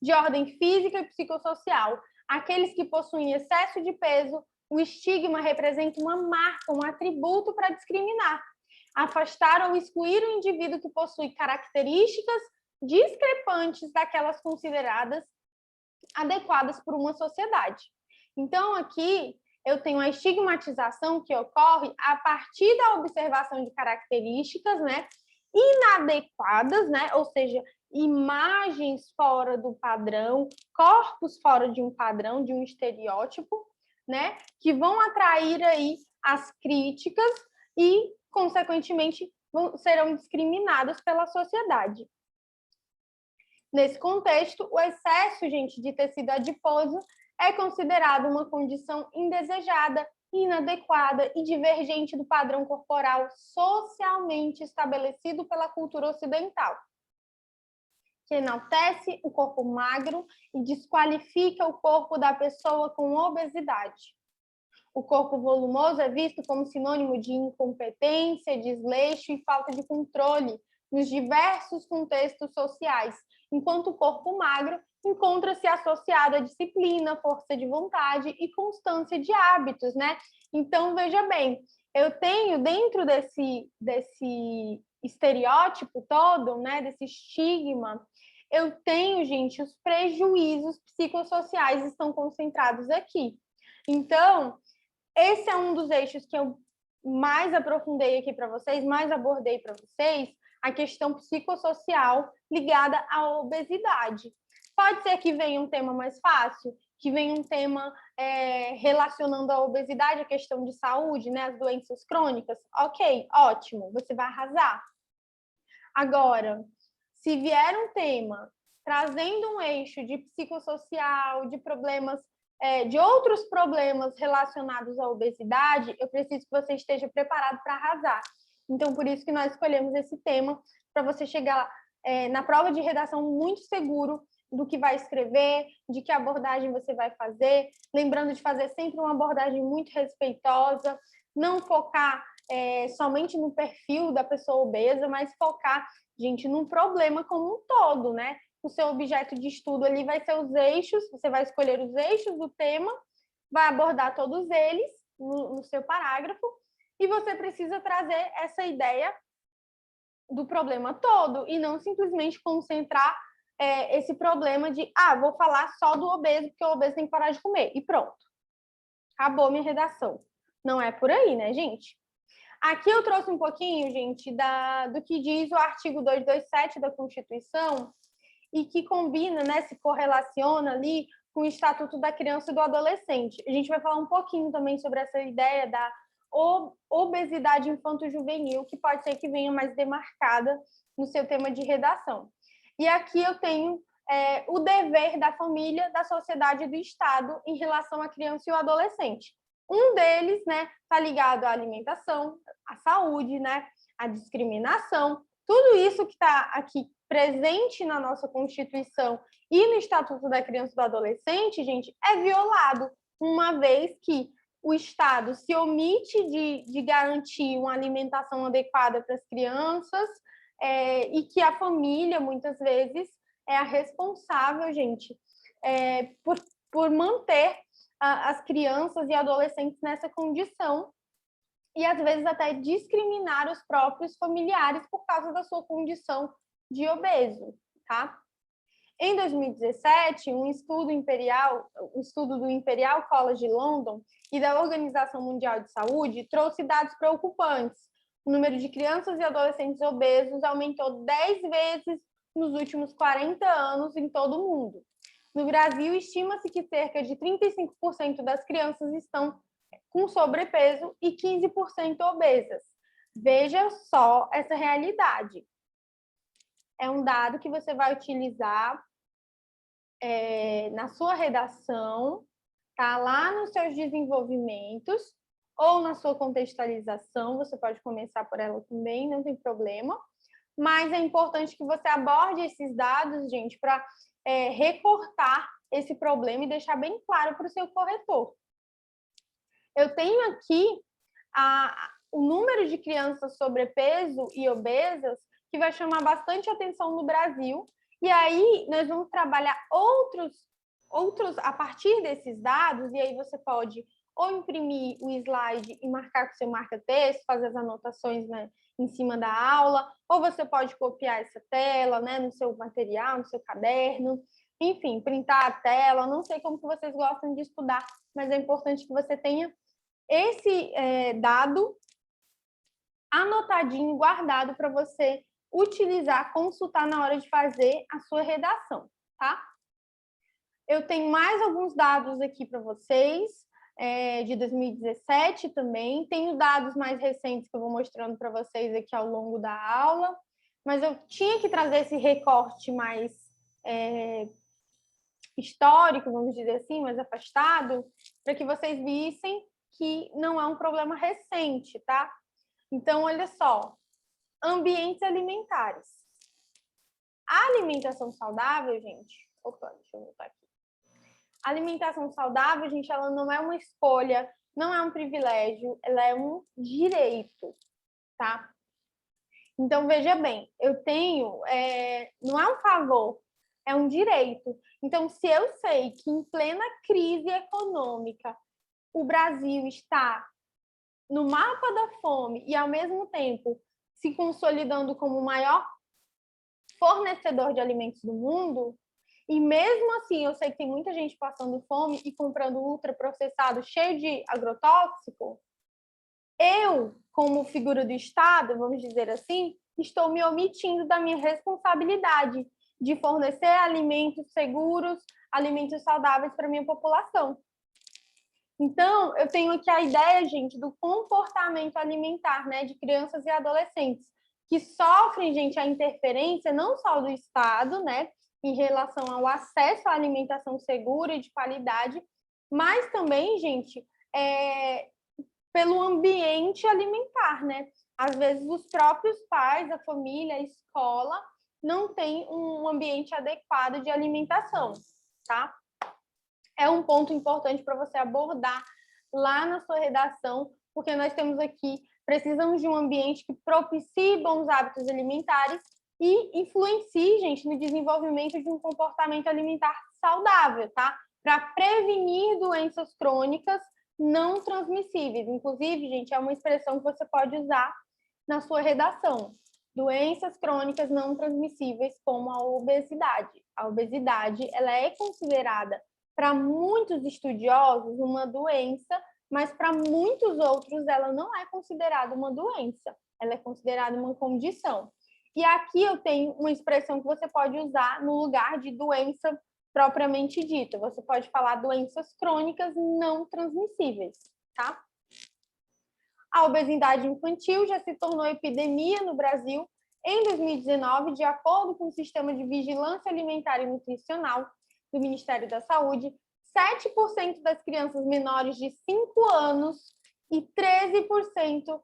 de ordem física e psicossocial. Aqueles que possuem excesso de peso, o estigma representa uma marca, um atributo para discriminar, afastar ou excluir o indivíduo que possui características discrepantes daquelas consideradas adequadas por uma sociedade. Então, aqui eu tenho a estigmatização que ocorre a partir da observação de características, né, inadequadas, né, ou seja, imagens fora do padrão, corpos fora de um padrão, de um estereótipo, né, que vão atrair aí as críticas e, consequentemente, serão discriminados pela sociedade. Nesse contexto, o excesso, gente, de tecido adiposo é considerado uma condição indesejada, inadequada e divergente do padrão corporal socialmente estabelecido pela cultura ocidental, que enaltece o corpo magro e desqualifica o corpo da pessoa com obesidade. O corpo volumoso é visto como sinônimo de incompetência, desleixo e falta de controle nos diversos contextos sociais, enquanto o corpo magro encontra-se associado à disciplina, força de vontade e constância de hábitos, né? Então, veja bem, eu tenho dentro desse estereótipo todo, né, desse estigma, eu tenho, gente, os prejuízos psicossociais estão concentrados aqui. Então, esse é um dos eixos que eu mais aprofundei aqui para vocês, mais abordei para vocês, a questão psicossocial ligada à obesidade. Pode ser que venha um tema mais fácil, que venha um tema relacionando a obesidade, a questão de saúde, né, as doenças crônicas. Ok, ótimo, você vai arrasar. Agora, se vier um tema trazendo um eixo de psicossocial, de problemas, de outros problemas relacionados à obesidade, eu preciso que você esteja preparado para arrasar. Então, por isso que nós escolhemos esse tema, para você chegar na prova de redação muito seguro do que vai escrever, de que abordagem você vai fazer, lembrando de fazer sempre uma abordagem muito respeitosa, não focar somente no perfil da pessoa obesa, mas focar, gente, num problema como um todo, né? O seu objeto de estudo ali vai ser os eixos, você vai escolher os eixos do tema, vai abordar todos eles no seu parágrafo, e você precisa trazer essa ideia do problema todo e não simplesmente concentrar esse problema de, vou falar só do obeso, porque o obeso tem que parar de comer, e pronto. Acabou minha redação. Não é por aí, né, gente? Aqui eu trouxe um pouquinho, gente, do que diz o artigo 227 da Constituição e que combina, né, se correlaciona ali com o Estatuto da Criança e do Adolescente. A gente vai falar um pouquinho também sobre essa ideia da obesidade infanto-juvenil, que pode ser que venha mais demarcada no seu tema de redação. E aqui eu tenho o dever da família, da sociedade e do Estado em relação à criança e ao adolescente. Um deles, né, está ligado à alimentação, à saúde, né, à discriminação, tudo isso que está aqui presente na nossa Constituição e no Estatuto da Criança e do Adolescente, gente, é violado, uma vez que o Estado se omite de garantir uma alimentação adequada para as crianças e que a família, muitas vezes, é a responsável, gente, por manter as crianças e adolescentes nessa condição e, às vezes, até discriminar os próprios familiares por causa da sua condição de obeso, tá? Em 2017, um estudo do Imperial College London e da Organização Mundial de Saúde trouxe dados preocupantes. O número de crianças e adolescentes obesos aumentou 10 vezes nos últimos 40 anos em todo o mundo. No Brasil, estima-se que cerca de 35% das crianças estão com sobrepeso e 15% obesas. Veja só essa realidade. É um dado que você vai utilizar na sua redação, tá? Lá nos seus desenvolvimentos, ou na sua contextualização, você pode começar por ela também, não tem problema. Mas é importante que você aborde esses dados, gente, para recortar esse problema e deixar bem claro para o seu corretor. Eu tenho aqui o número de crianças sobrepeso e obesas que vai chamar bastante atenção no Brasil. E aí nós vamos trabalhar outros a partir desses dados, e aí você pode ou imprimir o slide e marcar com seu marca-texto, fazer as anotações, né, em cima da aula, ou você pode copiar essa tela, né, no seu material, no seu caderno, enfim, printar a tela, não sei como que vocês gostam de estudar, mas é importante que você tenha esse dado anotadinho, guardado para você utilizar, consultar na hora de fazer a sua redação, tá? Eu tenho mais alguns dados aqui para vocês, de 2017 também. Tenho dados mais recentes que eu vou mostrando para vocês aqui ao longo da aula, mas eu tinha que trazer esse recorte mais histórico, vamos dizer assim, mais afastado, para que vocês vissem que não é um problema recente, tá? Então, olha só, ambientes alimentares. A alimentação saudável, gente... Opa, deixa eu voltar aqui. A alimentação saudável, gente, ela não é uma escolha, não é um privilégio, ela é um direito, tá? Então, veja bem, eu tenho... não é um favor, é um direito. Então, se eu sei que em plena crise econômica o Brasil está no mapa da fome e, ao mesmo tempo, se consolidando como o maior fornecedor de alimentos do mundo, e mesmo assim eu sei que tem muita gente passando fome e comprando ultraprocessado cheio de agrotóxico, eu, como figura do Estado, vamos dizer assim, estou me omitindo da minha responsabilidade de fornecer alimentos seguros, alimentos saudáveis para a minha população. Então, eu tenho aqui a ideia, gente, do comportamento alimentar, né, de crianças e adolescentes, que sofrem, gente, a interferência não só do Estado, né, em relação ao acesso à alimentação segura e de qualidade, mas também, gente, pelo ambiente alimentar, né? Às vezes, os próprios pais, a família, a escola, não têm um ambiente adequado de alimentação, tá? É um ponto importante para você abordar lá na sua redação, porque nós temos aqui, precisamos de um ambiente que propicie bons hábitos alimentares e influencie, gente, no desenvolvimento de um comportamento alimentar saudável, tá? Para prevenir doenças crônicas não transmissíveis. Inclusive, gente, é uma expressão que você pode usar na sua redação. Doenças crônicas não transmissíveis, como a obesidade. A obesidade, ela é considerada, para muitos estudiosos, uma doença, mas para muitos outros ela não é considerada uma doença, ela é considerada uma condição. E aqui eu tenho uma expressão que você pode usar no lugar de doença propriamente dita. Você pode falar doenças crônicas não transmissíveis, tá? A obesidade infantil já se tornou epidemia no Brasil em 2019, de acordo com o Sistema de Vigilância Alimentar e Nutricional do Ministério da Saúde. 7% das crianças menores de 5 anos e 13%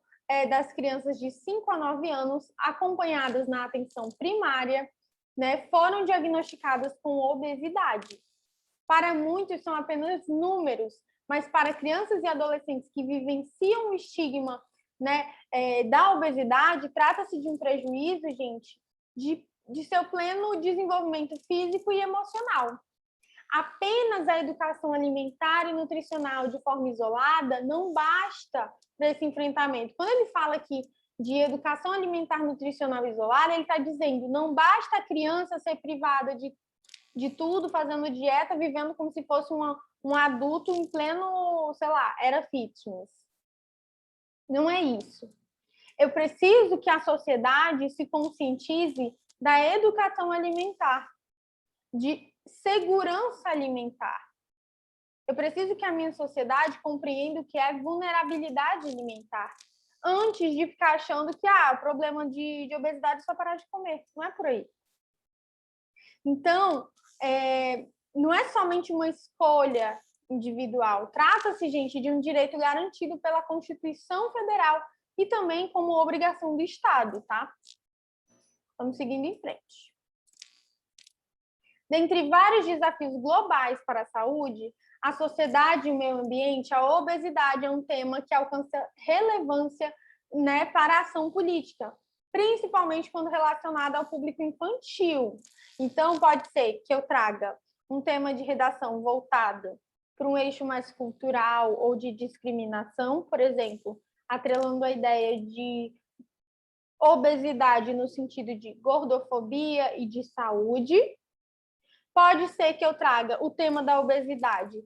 das crianças de 5 a 9 anos acompanhadas na atenção primária, né, foram diagnosticadas com obesidade. Para muitos são apenas números, mas para crianças e adolescentes que vivenciam o estigma, né, da obesidade, trata-se de um prejuízo, gente, de seu pleno desenvolvimento físico e emocional. Apenas a educação alimentar e nutricional de forma isolada não basta para esse enfrentamento. Quando ele fala aqui de educação alimentar nutricional isolada, ele está dizendo não basta a criança ser privada de tudo, fazendo dieta, vivendo como se fosse um adulto em pleno, sei lá, era fitness. Não é isso. Eu preciso que a sociedade se conscientize da educação alimentar, de segurança alimentar. Eu preciso que a minha sociedade compreenda o que é vulnerabilidade alimentar, antes de ficar achando que o problema de obesidade é só parar de comer. Não é por aí. Então, não é somente uma escolha individual. Trata-se, gente, de um direito garantido pela Constituição Federal e também como obrigação do Estado, tá? Vamos seguindo em frente. Dentre vários desafios globais para a saúde, a sociedade e o meio ambiente, a obesidade é um tema que alcança relevância, né, para a ação política, principalmente quando relacionada ao público infantil. Então, pode ser que eu traga um tema de redação voltado para um eixo mais cultural ou de discriminação, por exemplo, atrelando a ideia de obesidade no sentido de gordofobia e de saúde. Pode ser que eu traga o tema da obesidade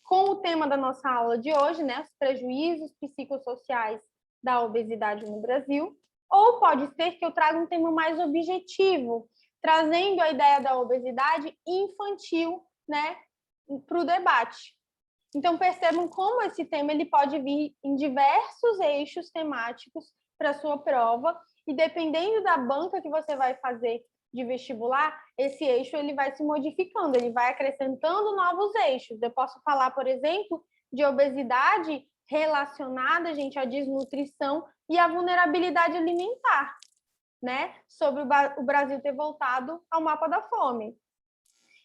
com o tema da nossa aula de hoje, né, os prejuízos psicossociais da obesidade no Brasil, ou pode ser que eu traga um tema mais objetivo, trazendo a ideia da obesidade infantil, né, para o debate. Então, percebam como esse tema ele pode vir em diversos eixos temáticos para a sua prova, e dependendo da banca que você vai fazer de vestibular, esse eixo ele vai se modificando, ele vai acrescentando novos eixos. Eu posso falar, por exemplo, de obesidade relacionada, gente, à desnutrição e à vulnerabilidade alimentar, né? Sobre o Brasil ter voltado ao mapa da fome.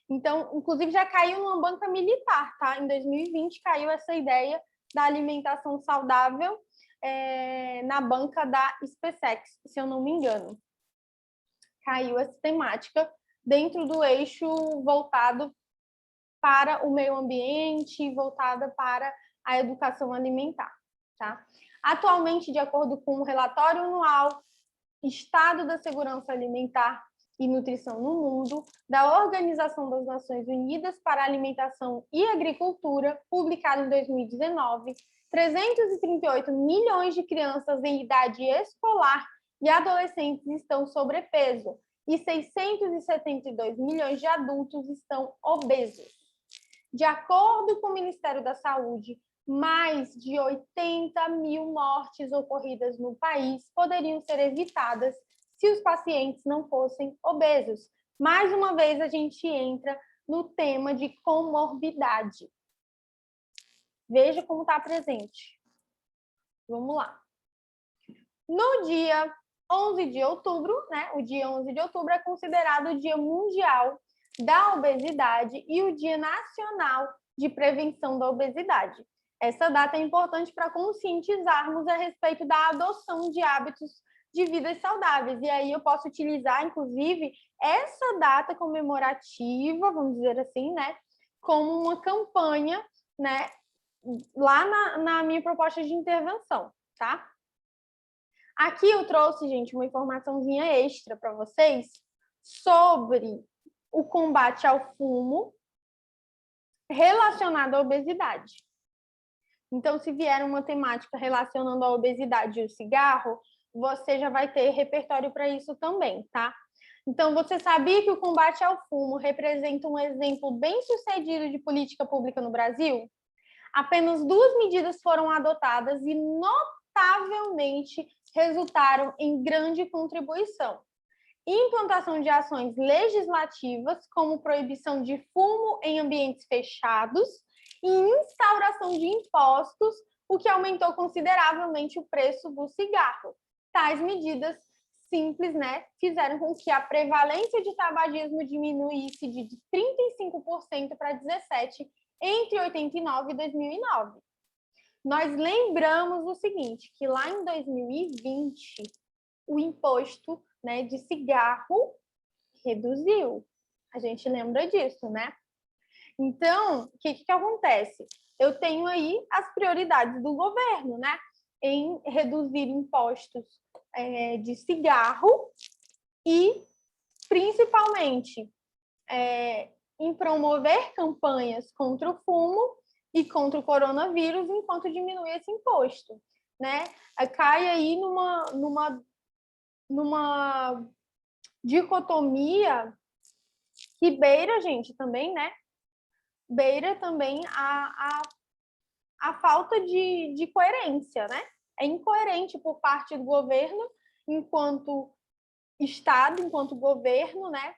Então, inclusive, já caiu numa banca militar, tá? Em 2020 caiu essa ideia da alimentação saudável na banca da SpaceX, se eu não me engano. Caiu essa temática dentro do eixo voltado para o meio ambiente, voltada para a educação alimentar, tá? Atualmente, de acordo com o relatório anual Estado da Segurança Alimentar e Nutrição no Mundo, da Organização das Nações Unidas para a Alimentação e Agricultura, publicado em 2019, 338 milhões de crianças em idade escolar e adolescentes estão sobrepeso e 672 milhões de adultos estão obesos. De acordo com o Ministério da Saúde, mais de 80 mil mortes ocorridas no país poderiam ser evitadas se os pacientes não fossem obesos. Mais uma vez, a gente entra no tema de comorbidade. Veja como está presente. Vamos lá. No dia 11 de outubro, né? O dia 11 de outubro é considerado o Dia Mundial da Obesidade e o Dia Nacional de Prevenção da Obesidade. Essa data é importante para conscientizarmos a respeito da adoção de hábitos de vidas saudáveis. E aí eu posso utilizar, inclusive, essa data comemorativa, vamos dizer assim, né, como uma campanha, né, lá na minha proposta de intervenção, tá? Aqui eu trouxe, gente, uma informaçãozinha extra para vocês sobre o combate ao fumo relacionado à obesidade. Então, se vier uma temática relacionando a obesidade e o cigarro, você já vai ter repertório para isso também, tá? Então, você sabia que o combate ao fumo representa um exemplo bem-sucedido de política pública no Brasil? Apenas 2 medidas foram adotadas e notavelmente resultaram em grande contribuição. Implantação de ações legislativas, como proibição de fumo em ambientes fechados e instauração de impostos, o que aumentou consideravelmente o preço do cigarro. Tais medidas simples, né, fizeram com que a prevalência de tabagismo diminuísse de 35% para 17% entre 89 e 2009. Nós lembramos o seguinte, que lá em 2020, o imposto, né, de cigarro reduziu. A gente lembra disso, né? Então, o que acontece? Eu tenho aí as prioridades do governo, né? Em reduzir impostos de cigarro e, principalmente, em promover campanhas contra o fumo e contra o coronavírus, enquanto diminui esse imposto, né? Cai aí numa dicotomia que beira, gente, também, né? Beira também a falta de coerência, né? É incoerente por parte do governo, enquanto Estado, enquanto governo, né?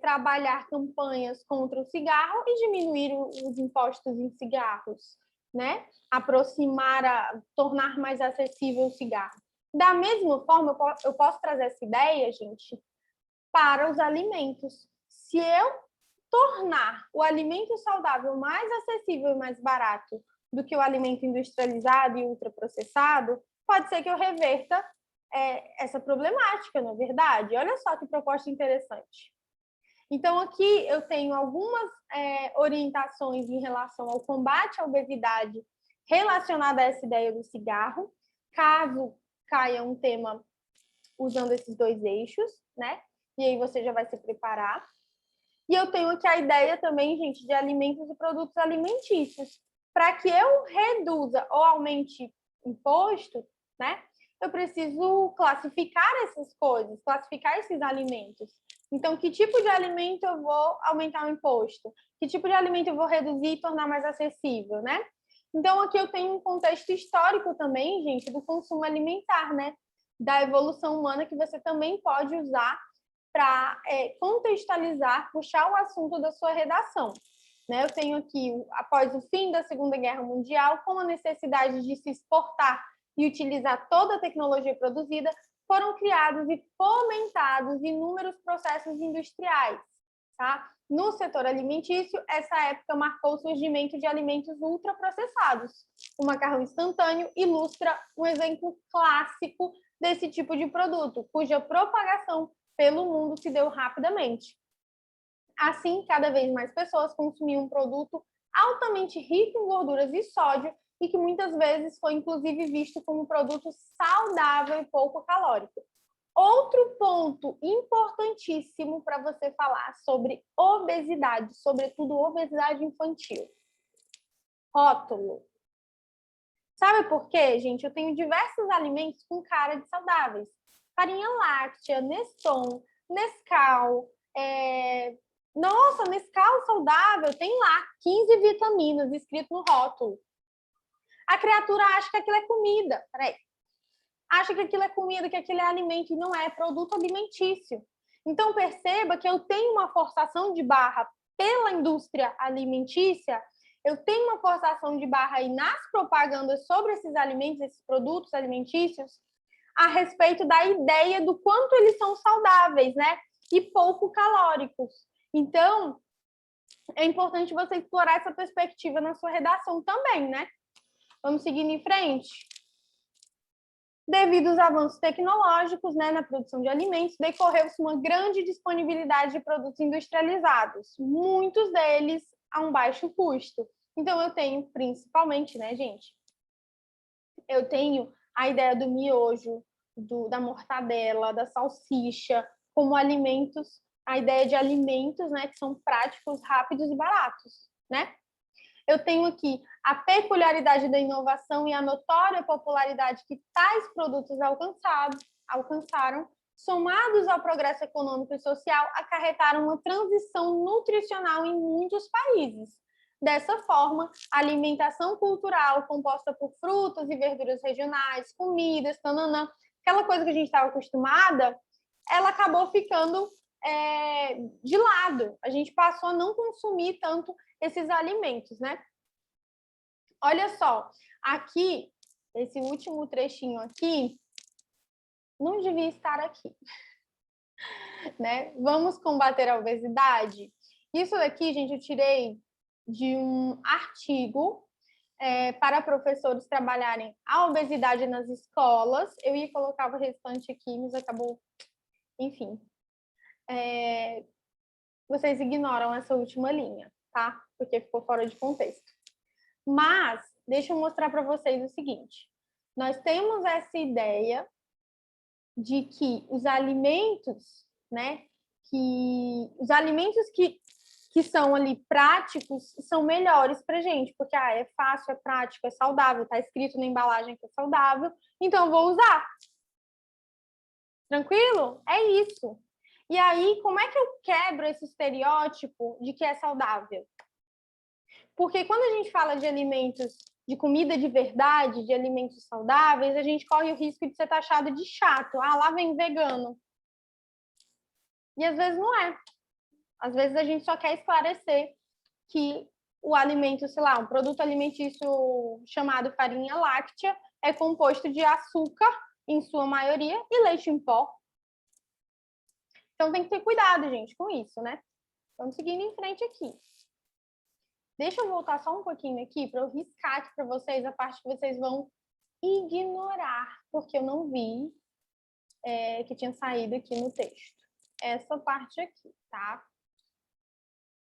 trabalhar campanhas contra o cigarro e diminuir os impostos em cigarros, né? Tornar mais acessível o cigarro. Da mesma forma, eu posso trazer essa ideia, gente, para os alimentos. Se eu tornar o alimento saudável mais acessível e mais barato do que o alimento industrializado e ultraprocessado, pode ser que eu reverta essa problemática, não é verdade? Olha só que proposta interessante. Então, aqui eu tenho algumas orientações em relação ao combate à obesidade relacionada a essa ideia do cigarro, caso caia um tema usando esses dois eixos, né? E aí você já vai se preparar. E eu tenho aqui a ideia também, gente, de alimentos e produtos alimentícios. Para que eu reduza ou aumente imposto, né? Eu preciso classificar essas coisas, classificar esses alimentos. Então, que tipo de alimento eu vou aumentar o imposto? Que tipo de alimento eu vou reduzir e tornar mais acessível, né? Então, aqui eu tenho um contexto histórico também, gente, do consumo alimentar, né? Da evolução humana, que você também pode usar para contextualizar, puxar o assunto da sua redação. Né? Eu tenho aqui, após o fim da Segunda Guerra Mundial, com a necessidade de se exportar e utilizar toda a tecnologia produzida, foram criados e fomentados inúmeros processos industriais. Tá? No setor alimentício, essa época marcou o surgimento de alimentos ultraprocessados. O macarrão instantâneo ilustra um exemplo clássico desse tipo de produto, cuja propagação pelo mundo se deu rapidamente. Assim, cada vez mais pessoas consumiam um produto altamente rico em gorduras e sódio e que muitas vezes foi, inclusive, visto como um produto saudável e pouco calórico. Outro ponto importantíssimo para você falar sobre obesidade, sobretudo obesidade infantil. Rótulo. Sabe por quê, gente? Eu tenho diversos alimentos com cara de saudáveis. Farinha láctea, Neston, Nescau. Nossa, Nescau saudável, tem lá 15 vitaminas escrito no rótulo. A criatura acha que aquilo é comida. Peraí. Acha que aquilo é comida, que aquilo é alimento, e não é produto alimentício. Então, perceba que eu tenho uma forçação de barra pela indústria alimentícia, eu tenho uma forçação de barra aí nas propagandas sobre esses alimentos, esses produtos alimentícios, a respeito da ideia do quanto eles são saudáveis, né? E pouco calóricos. Então, é importante você explorar essa perspectiva na sua redação também, né? Vamos seguindo em frente. Devido aos avanços tecnológicos, né, na produção de alimentos, decorreu-se uma grande disponibilidade de produtos industrializados, muitos deles a um baixo custo. Então, eu tenho, principalmente, né, gente? Eu tenho a ideia do miojo, da mortadela, da salsicha, como alimentos, a ideia de alimentos, né, que são práticos, rápidos e baratos, né? Eu tenho aqui a peculiaridade da inovação e a notória popularidade que tais produtos alcançaram, somados ao progresso econômico e social, acarretaram uma transição nutricional em muitos países. Dessa forma, a alimentação cultural, composta por frutas e verduras regionais, comidas, tananã, aquela coisa que a gente estava acostumada, ela acabou ficando de lado. A gente passou a não consumir tanto esses alimentos, né? Olha só, aqui, esse último trechinho aqui, não devia estar aqui, né? Vamos combater a obesidade? Isso daqui, gente, eu tirei de um artigo para professores trabalharem a obesidade nas escolas. Eu ia colocar o restante aqui, mas acabou, enfim. Vocês ignoram essa última linha, tá? Porque ficou fora de contexto. Mas, deixa eu mostrar para vocês o seguinte. Nós temos essa ideia de que os alimentos, né? Os alimentos que são ali práticos são melhores para a gente, porque é fácil, é prático, é saudável, está escrito na embalagem que é saudável, então eu vou usar. Tranquilo? É isso. E aí, como é que eu quebro esse estereótipo de que é saudável? Porque quando a gente fala de alimentos, de comida de verdade, de alimentos saudáveis, a gente corre o risco de ser taxado de chato. Ah, lá vem vegano. E às vezes não é. Às vezes a gente só quer esclarecer que o alimento, sei lá, um produto alimentício chamado farinha láctea é composto de açúcar, em sua maioria, e leite em pó. Então tem que ter cuidado, gente, com isso, né? Vamos seguindo em frente aqui. Deixa eu voltar só um pouquinho aqui para eu riscar aqui para vocês a parte que vocês vão ignorar, porque eu não vi que tinha saído aqui no texto. Essa parte aqui, tá?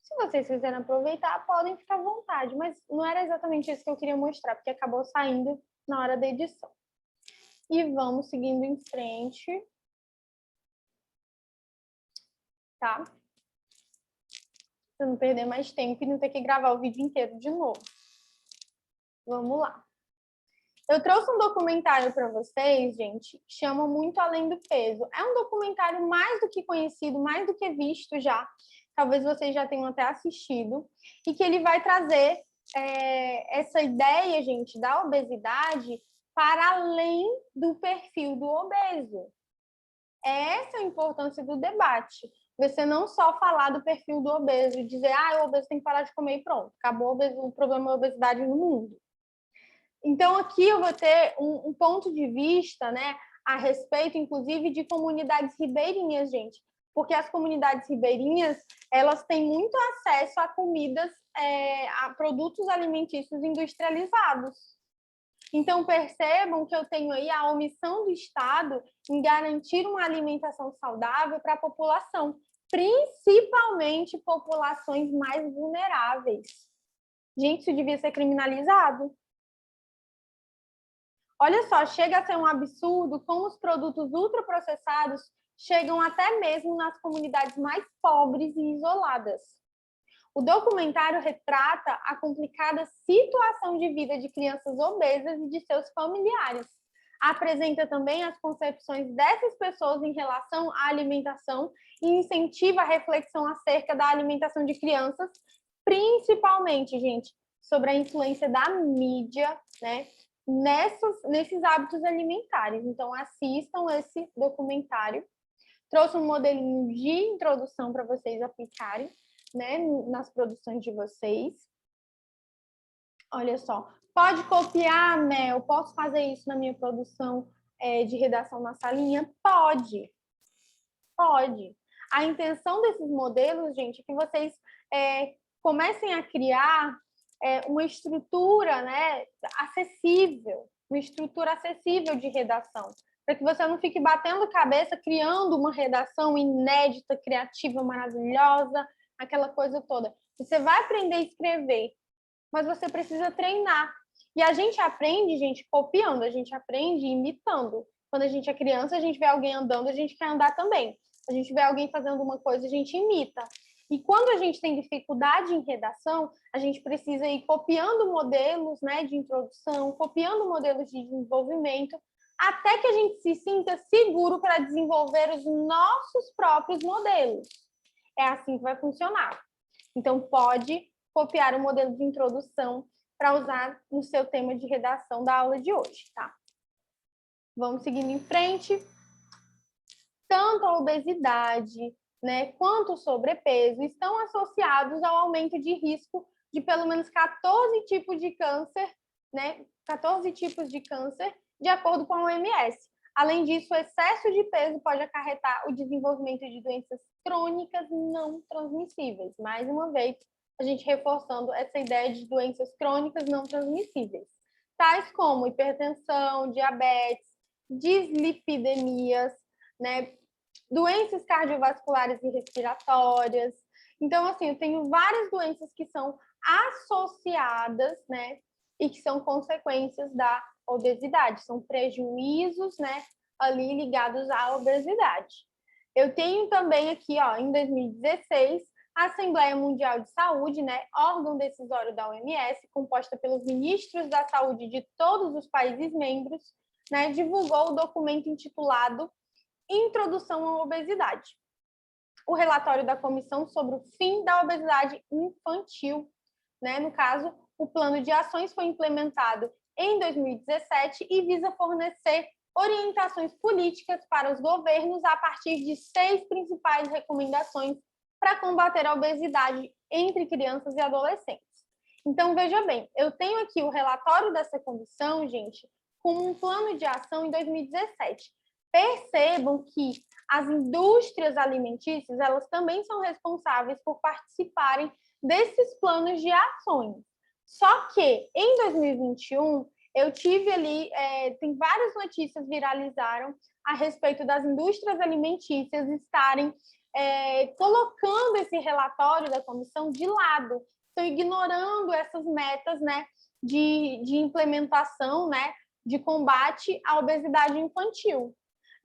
Se vocês quiserem aproveitar, podem ficar à vontade, mas não era exatamente isso que eu queria mostrar, porque acabou saindo na hora da edição. E vamos seguindo em frente. Tá? Pra não perder mais tempo e não ter que gravar o vídeo inteiro de novo. Vamos lá. Eu trouxe um documentário para vocês, gente, que chama Muito Além do Peso. É um documentário mais do que conhecido, mais do que visto já. Talvez vocês já tenham até assistido. E que ele vai trazer essa ideia, gente, da obesidade para além do perfil do obeso. Essa é a importância do debate. Você não só falar do perfil do obeso e dizer, o obeso tem que parar de comer e pronto, acabou o problema da obesidade no mundo. Então, aqui eu vou ter um ponto de vista, né, a respeito, inclusive, de comunidades ribeirinhas, gente. Porque as comunidades ribeirinhas, elas têm muito acesso a comidas, a produtos alimentícios industrializados. Então, percebam que eu tenho aí a omissão do Estado em garantir uma alimentação saudável para a população, principalmente populações mais vulneráveis. Gente, isso devia ser criminalizado. Olha só, chega a ser um absurdo como os produtos ultraprocessados chegam até mesmo nas comunidades mais pobres e isoladas. O documentário retrata a complicada situação de vida de crianças obesas e de seus familiares. Apresenta também as concepções dessas pessoas em relação à alimentação e incentiva a reflexão acerca da alimentação de crianças, principalmente, gente, sobre a influência da mídia, né, nesses hábitos alimentares. Então, assistam esse documentário. Trouxe um modelinho de introdução para vocês aplicarem, né, nas produções de vocês. Olha só, pode copiar, Mel? Posso fazer isso na minha produção de redação na salinha? Pode. Pode. A intenção desses modelos, gente, é que vocês comecem a criar uma estrutura, né, acessível, uma estrutura acessível de redação, para que você não fique batendo cabeça criando uma redação inédita, criativa, maravilhosa, aquela coisa toda. Você vai aprender a escrever, mas você precisa treinar. E a gente aprende, gente, copiando, a gente aprende imitando. Quando a gente é criança, a gente vê alguém andando, a gente quer andar também. A gente vê alguém fazendo uma coisa, a gente imita. E quando a gente tem dificuldade em redação, a gente precisa ir copiando modelos, né, de introdução, copiando modelos de desenvolvimento, até que a gente se sinta seguro para desenvolver os nossos próprios modelos. É assim que vai funcionar. Então, pode copiar o modelo de introdução para usar no seu tema de redação da aula de hoje, tá? Vamos seguindo em frente. Tanto a obesidade, né, quanto o sobrepeso estão associados ao aumento de risco de pelo menos 14 tipos de câncer, né? 14 tipos de câncer, de acordo com a OMS. Além disso, o excesso de peso pode acarretar o desenvolvimento de doenças crônicas não transmissíveis. Mais uma vez, a gente reforçando essa ideia de doenças crônicas não transmissíveis, tais como hipertensão, diabetes, dislipidemias, né, doenças cardiovasculares e respiratórias. Então, assim, eu tenho várias doenças que são associadas, né, e que são consequências da obesidade, são prejuízos, né, ali ligados à obesidade. Eu tenho também aqui, ó, em 2016, a Assembleia Mundial de Saúde, né, órgão decisório da OMS, composta pelos ministros da saúde de todos os países membros, né, divulgou o documento intitulado Introdução à Obesidade. O relatório da Comissão sobre o Fim da Obesidade Infantil, né, no caso, o plano de ações foi implementado em 2017 e visa fornecer orientações políticas para os governos a partir de 6 principais recomendações para combater a obesidade entre crianças e adolescentes. Então, veja bem, eu tenho aqui o relatório dessa comissão, gente, com um plano de ação em 2017. Percebam que as indústrias alimentícias, elas também são responsáveis por participarem desses planos de ações. Só que, em 2021, eu tive ali, tem várias notícias viralizaram a respeito das indústrias alimentícias estarem colocando esse relatório da comissão de lado, estão ignorando essas metas, né, de implementação, né, de combate à obesidade infantil.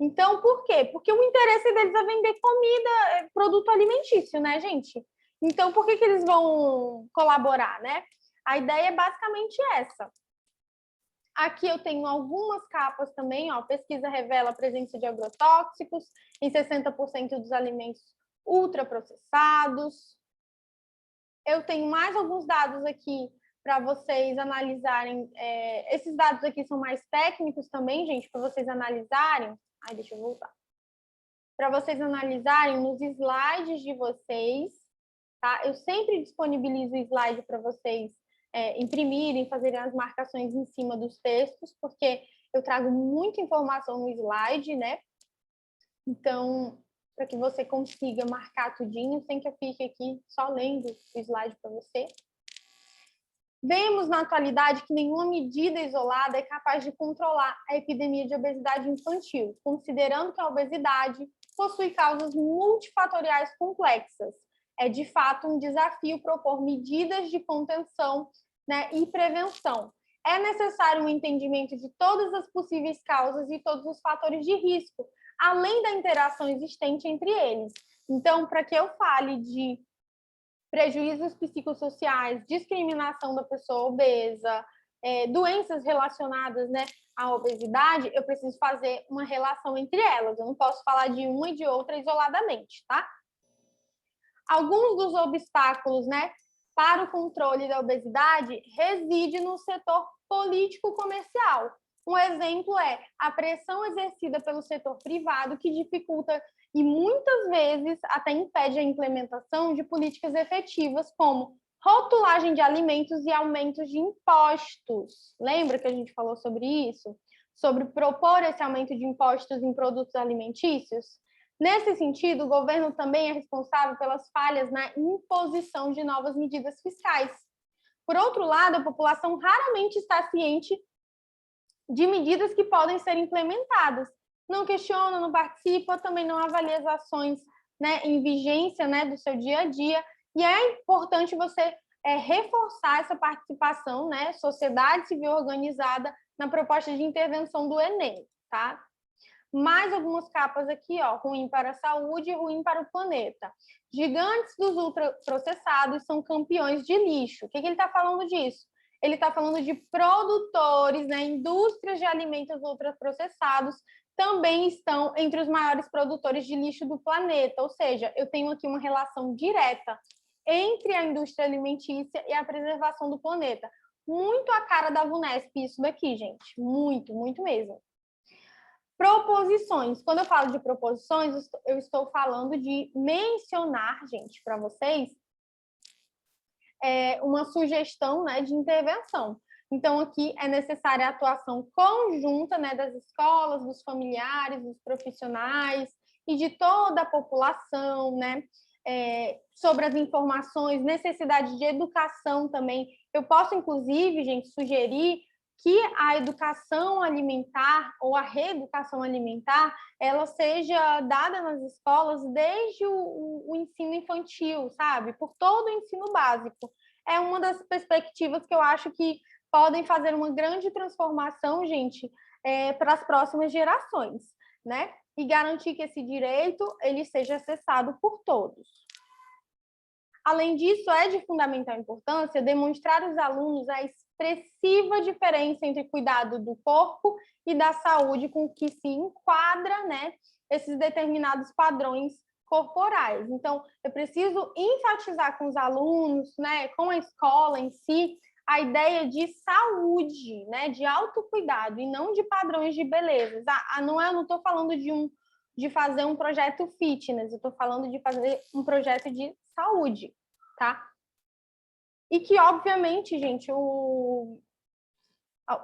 Então, por quê? Porque o interesse deles é vender comida, produto alimentício, né, gente? Então, por que eles vão colaborar, né? A ideia é basicamente essa. Aqui eu tenho algumas capas também, ó. Pesquisa revela a presença de agrotóxicos em 60% dos alimentos ultraprocessados. Eu tenho mais alguns dados aqui para vocês analisarem. Esses dados aqui são mais técnicos também, gente, para vocês analisarem. Ai, deixa eu voltar. Para vocês analisarem nos slides de vocês, tá? Eu sempre disponibilizo o slide para vocês imprimirem, fazerem as marcações em cima dos textos, porque eu trago muita informação no slide, né? Então, para que você consiga marcar tudinho, sem que eu fique aqui só lendo o slide para você. Vemos na atualidade que nenhuma medida isolada é capaz de controlar a epidemia de obesidade infantil, considerando que a obesidade possui causas multifatoriais complexas. É, de fato, um desafio propor medidas de contenção, né, e prevenção. É necessário um entendimento de todas as possíveis causas e todos os fatores de risco, além da interação existente entre eles. Então, para que eu fale de prejuízos psicossociais, discriminação da pessoa obesa, doenças relacionadas, né, à obesidade, eu preciso fazer uma relação entre elas. Eu não posso falar de uma e de outra isoladamente, tá? Alguns dos obstáculos, né, para o controle da obesidade reside no setor político-comercial. Um exemplo é a pressão exercida pelo setor privado, que dificulta e muitas vezes até impede a implementação de políticas efetivas, como rotulagem de alimentos e aumentos de impostos. Lembra que a gente falou sobre isso? Sobre propor esse aumento de impostos em produtos alimentícios? Nesse sentido, o governo também é responsável pelas falhas na imposição de novas medidas fiscais. Por outro lado, a população raramente está ciente de medidas que podem ser implementadas. Não questiona, não participa, também não avalia as ações, né, em vigência, né, do seu dia a dia. E é importante você reforçar essa participação, né, sociedade civil organizada, na proposta de intervenção do Enem, tá? Mais algumas capas aqui, ó, ruim para a saúde e ruim para o planeta. Gigantes dos ultraprocessados são campeões de lixo. O que ele está falando disso? Ele está falando de produtores, né, indústrias de alimentos ultraprocessados também estão entre os maiores produtores de lixo do planeta. Ou seja, eu tenho aqui uma relação direta entre a indústria alimentícia e a preservação do planeta. Muito a cara da VUNESP isso daqui, gente. Muito, muito mesmo. Proposições. Quando eu falo de proposições, eu estou falando de mencionar, gente, para vocês, uma sugestão, né, de intervenção. Então, aqui é necessária a atuação conjunta, né, das escolas, dos familiares, dos profissionais e de toda a população, né, sobre as informações, necessidade de educação também. Eu posso, inclusive, gente, sugerir que a educação alimentar ou a reeducação alimentar, ela seja dada nas escolas desde o ensino infantil, sabe? Por todo o ensino básico. É uma das perspectivas que eu acho que podem fazer uma grande transformação, gente, para as próximas gerações, né? E garantir que esse direito ele seja acessado por todos. Além disso, é de fundamental importância demonstrar aos alunos a expressiva diferença entre cuidado do corpo e da saúde com que se enquadra, né, esses determinados padrões corporais. Então, eu preciso enfatizar com os alunos, né, com a escola em si, a ideia de saúde, né, de autocuidado e não de padrões de beleza. Eu não estou falando de de fazer um projeto fitness, eu estou falando de fazer um projeto de saúde, tá? E que, obviamente, gente,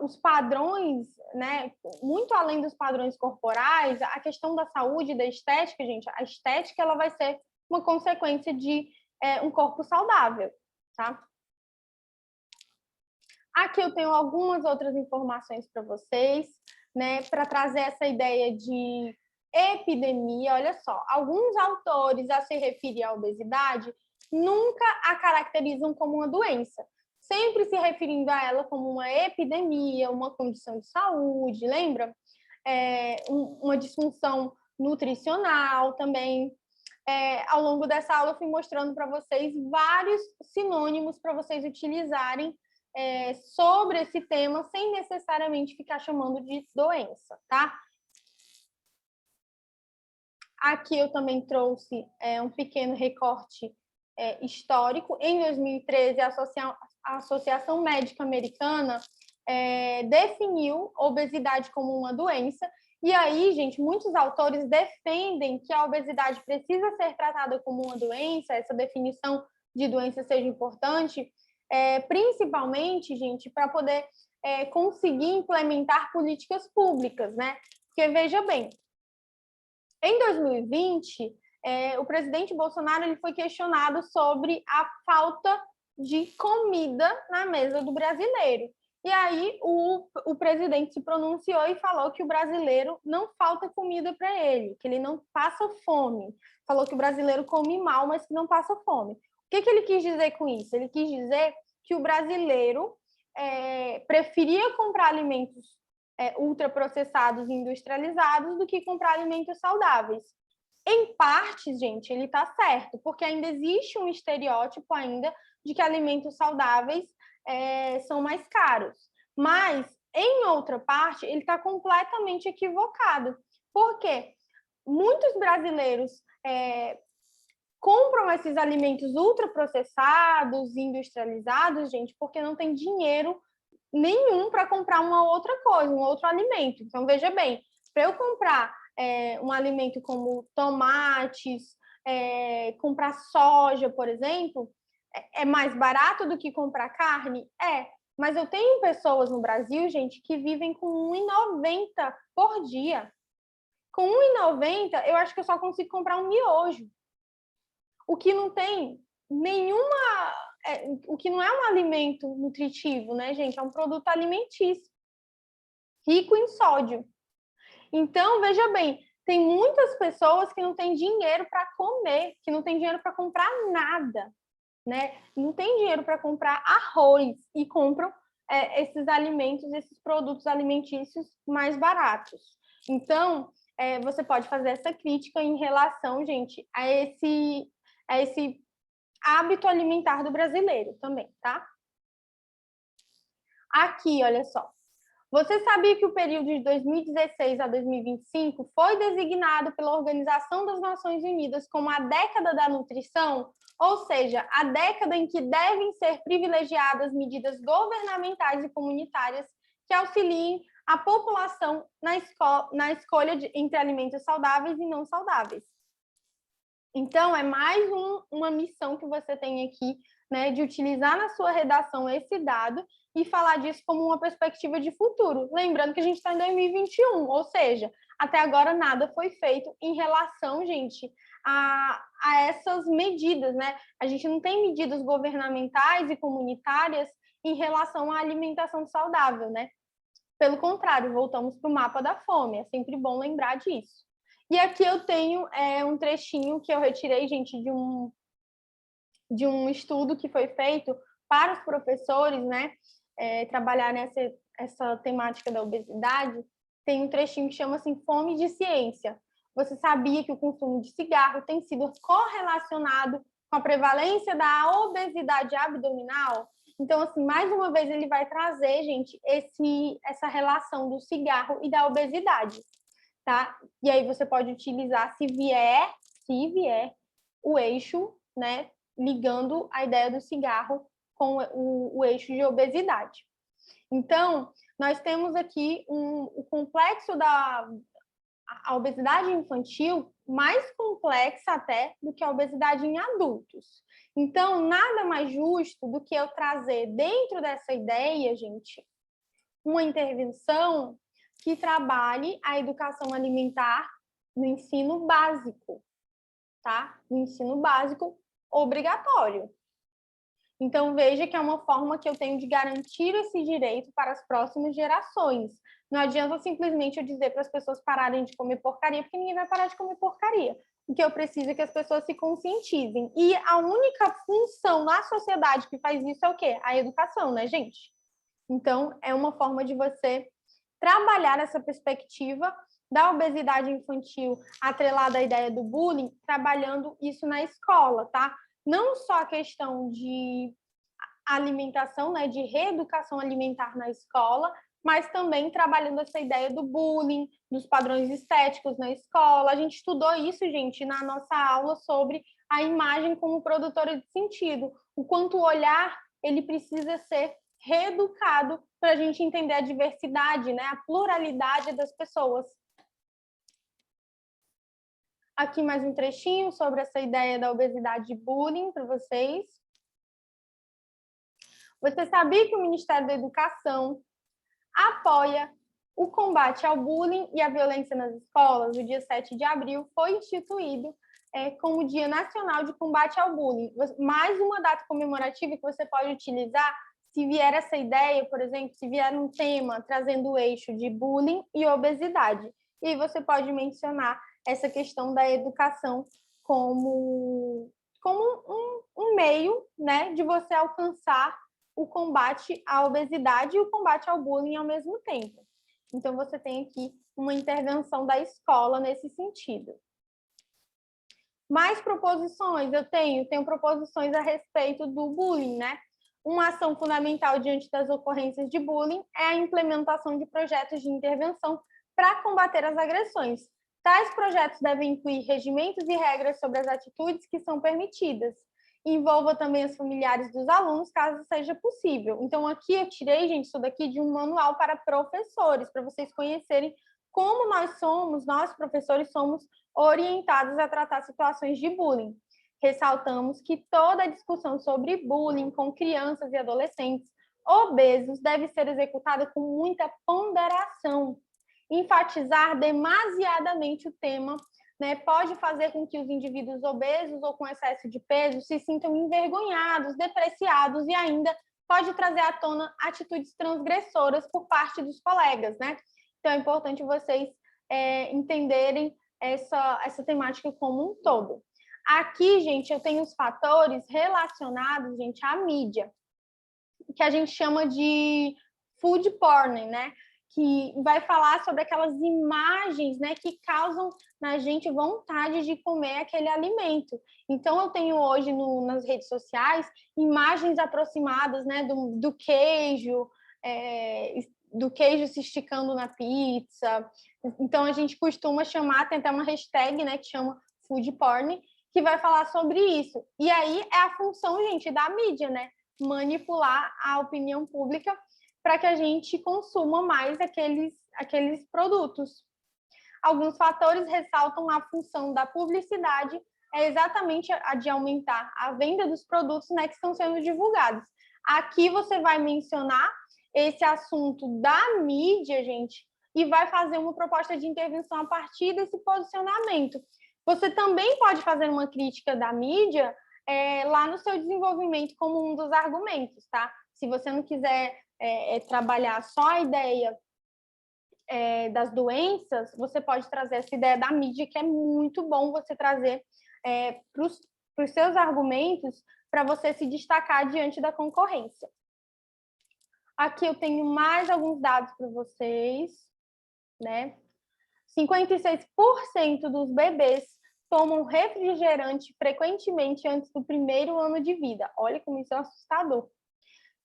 os padrões, né, muito além dos padrões corporais, a questão da saúde e da estética, gente, a estética ela vai ser uma consequência de um corpo saudável, tá? Aqui eu tenho algumas outras informações para vocês, né, para trazer essa ideia de epidemia. Olha só, alguns autores a se referir à obesidade nunca a caracterizam como uma doença, sempre se referindo a ela como uma epidemia, uma condição de saúde, lembra? Uma disfunção nutricional também. Ao longo dessa aula, eu fui mostrando para vocês vários sinônimos para vocês utilizarem sobre esse tema, sem necessariamente ficar chamando de doença, tá? Aqui eu também trouxe um pequeno recorte histórico. Em 2013, a Associação Médica Americana definiu obesidade como uma doença. E aí, gente, muitos autores defendem que a obesidade precisa ser tratada como uma doença, essa definição de doença seja importante, principalmente, gente, para poder conseguir implementar políticas públicas, né? Porque, veja bem, em 2020, o presidente Bolsonaro ele foi questionado sobre a falta de comida na mesa do brasileiro. E aí o presidente se pronunciou e falou que o brasileiro não falta comida para ele, que ele não passa fome. Falou que o brasileiro come mal, mas que não passa fome. O que ele quis dizer com isso? Ele quis dizer que o brasileiro preferia comprar alimentos ultraprocessados e industrializados do que comprar alimentos saudáveis. Em parte, gente, ele está certo, porque ainda existe um estereótipo ainda de que alimentos saudáveis são mais caros. Mas, em outra parte, ele está completamente equivocado. Por quê? Muitos brasileiros compram esses alimentos ultraprocessados e industrializados, gente, porque não tem dinheiro nenhum para comprar uma outra coisa, um outro alimento. Então, veja bem, para eu comprar um alimento como tomates, comprar soja, por exemplo, é mais barato do que comprar carne? Mas eu tenho pessoas no Brasil, gente, que vivem com R$1,90 por dia. Com R$1,90, eu acho que eu só consigo comprar um miojo. O que não tem nenhuma... o que não é um alimento nutritivo, né, gente? É um produto alimentício, rico em sódio. Então, veja bem, tem muitas pessoas que não têm dinheiro para comer, que não têm dinheiro para comprar nada, né? Não tem dinheiro para comprar arroz e compram esses alimentos, esses produtos alimentícios mais baratos. Então, você pode fazer essa crítica em relação, gente, a esse hábito alimentar do brasileiro também, tá? Aqui, olha só. Você sabia que o período de 2016 a 2025 foi designado pela Organização das Nações Unidas como a década da nutrição? Ou seja, a década em que devem ser privilegiadas medidas governamentais e comunitárias que auxiliem a população na escolha entre alimentos saudáveis e não saudáveis. Então, é mais uma missão que você tem aqui, né, de utilizar na sua redação esse dado e falar disso como uma perspectiva de futuro. Lembrando que a gente está em 2021, ou seja, até agora nada foi feito em relação, gente, a essas medidas, né? A gente não tem medidas governamentais e comunitárias em relação à alimentação saudável, né? Pelo contrário, voltamos para o mapa da fome. É sempre bom lembrar disso. E aqui eu tenho um trechinho que eu retirei, gente, de um estudo que foi feito para os professores, né, trabalhar essa temática da obesidade. Tem um trechinho que chama assim, Fome de Ciência. Você sabia que o consumo de cigarro tem sido correlacionado com a prevalência da obesidade abdominal? Então, assim, mais uma vez ele vai trazer, gente, essa relação do cigarro e da obesidade. Tá? E aí você pode utilizar, se vier o eixo, né, ligando a ideia do cigarro com o eixo de obesidade. Então, nós temos aqui o complexo a obesidade infantil mais complexa até do que a obesidade em adultos. Então, nada mais justo do que eu trazer dentro dessa ideia, gente, uma intervenção que trabalhe a educação alimentar no ensino básico, tá? No ensino básico obrigatório. Então, veja que é uma forma que eu tenho de garantir esse direito para as próximas gerações. Não adianta simplesmente eu dizer para as pessoas pararem de comer porcaria, porque ninguém vai parar de comer porcaria. O que eu preciso é que as pessoas se conscientizem. E a única função na sociedade que faz isso é o quê? A educação, né, gente? Então, é uma forma de você trabalhar essa perspectiva da obesidade infantil atrelada à ideia do bullying, trabalhando isso na escola, tá? Não só a questão de alimentação, né, de reeducação alimentar na escola, mas também trabalhando essa ideia do bullying, dos padrões estéticos na escola. A gente estudou isso, gente, na nossa aula sobre a imagem como produtora de sentido, o quanto o olhar ele precisa ser reeducado para a gente entender a diversidade, né, a pluralidade das pessoas. Aqui mais um trechinho sobre essa ideia da obesidade e bullying para vocês. Você sabia que o Ministério da Educação apoia o combate ao bullying e à violência nas escolas? O dia 7 de abril foi instituído como Dia Nacional de Combate ao Bullying. Mais uma data comemorativa que você pode utilizar se vier essa ideia, por exemplo, se vier um tema trazendo o eixo de bullying e obesidade. E aí você pode mencionar essa questão da educação como um meio, né, de você alcançar o combate à obesidade e o combate ao bullying ao mesmo tempo. Então, você tem aqui uma intervenção da escola nesse sentido. Mais proposições eu tenho proposições a respeito do bullying, né? Uma ação fundamental diante das ocorrências de bullying é a implementação de projetos de intervenção para combater as agressões. Tais projetos devem incluir regimentos e regras sobre as atitudes que são permitidas. Envolva também os familiares dos alunos, caso seja possível. Então, aqui eu tirei, gente, isso daqui de um manual para professores, para vocês conhecerem como nós professores, somos orientados a tratar situações de bullying. Ressaltamos que toda a discussão sobre bullying com crianças e adolescentes obesos deve ser executada com muita ponderação. Enfatizar demasiadamente o tema, né, pode fazer com que os indivíduos obesos ou com excesso de peso se sintam envergonhados, depreciados e ainda pode trazer à tona atitudes transgressoras por parte dos colegas, né? Então, é importante vocês entenderem essa temática como um todo. Aqui, gente, eu tenho os fatores relacionados, gente, à mídia, que a gente chama de food porn, né? Que vai falar sobre aquelas imagens, né, que causam na gente vontade de comer aquele alimento. Então, eu tenho hoje nas redes sociais imagens aproximadas, né, do queijo se esticando na pizza. Então, a gente costuma chamar, tem até uma hashtag, né, que chama food porn, que vai falar sobre isso. E aí é a função, gente, da mídia, né? Manipular a opinião pública para que a gente consuma mais aqueles produtos. Alguns fatores ressaltam a função da publicidade, é exatamente a de aumentar a venda dos produtos, né, que estão sendo divulgados. Aqui você vai mencionar esse assunto da mídia, gente, e vai fazer uma proposta de intervenção a partir desse posicionamento. Você também pode fazer uma crítica da mídia lá no seu desenvolvimento como um dos argumentos, tá? Se você não quiser trabalhar só a ideia das doenças, você pode trazer essa ideia da mídia, que é muito bom você trazer para os seus argumentos para você se destacar diante da concorrência. Aqui eu tenho mais alguns dados para vocês, né? 56% dos bebês tomam refrigerante frequentemente antes do primeiro ano de vida. Olha como isso é assustador.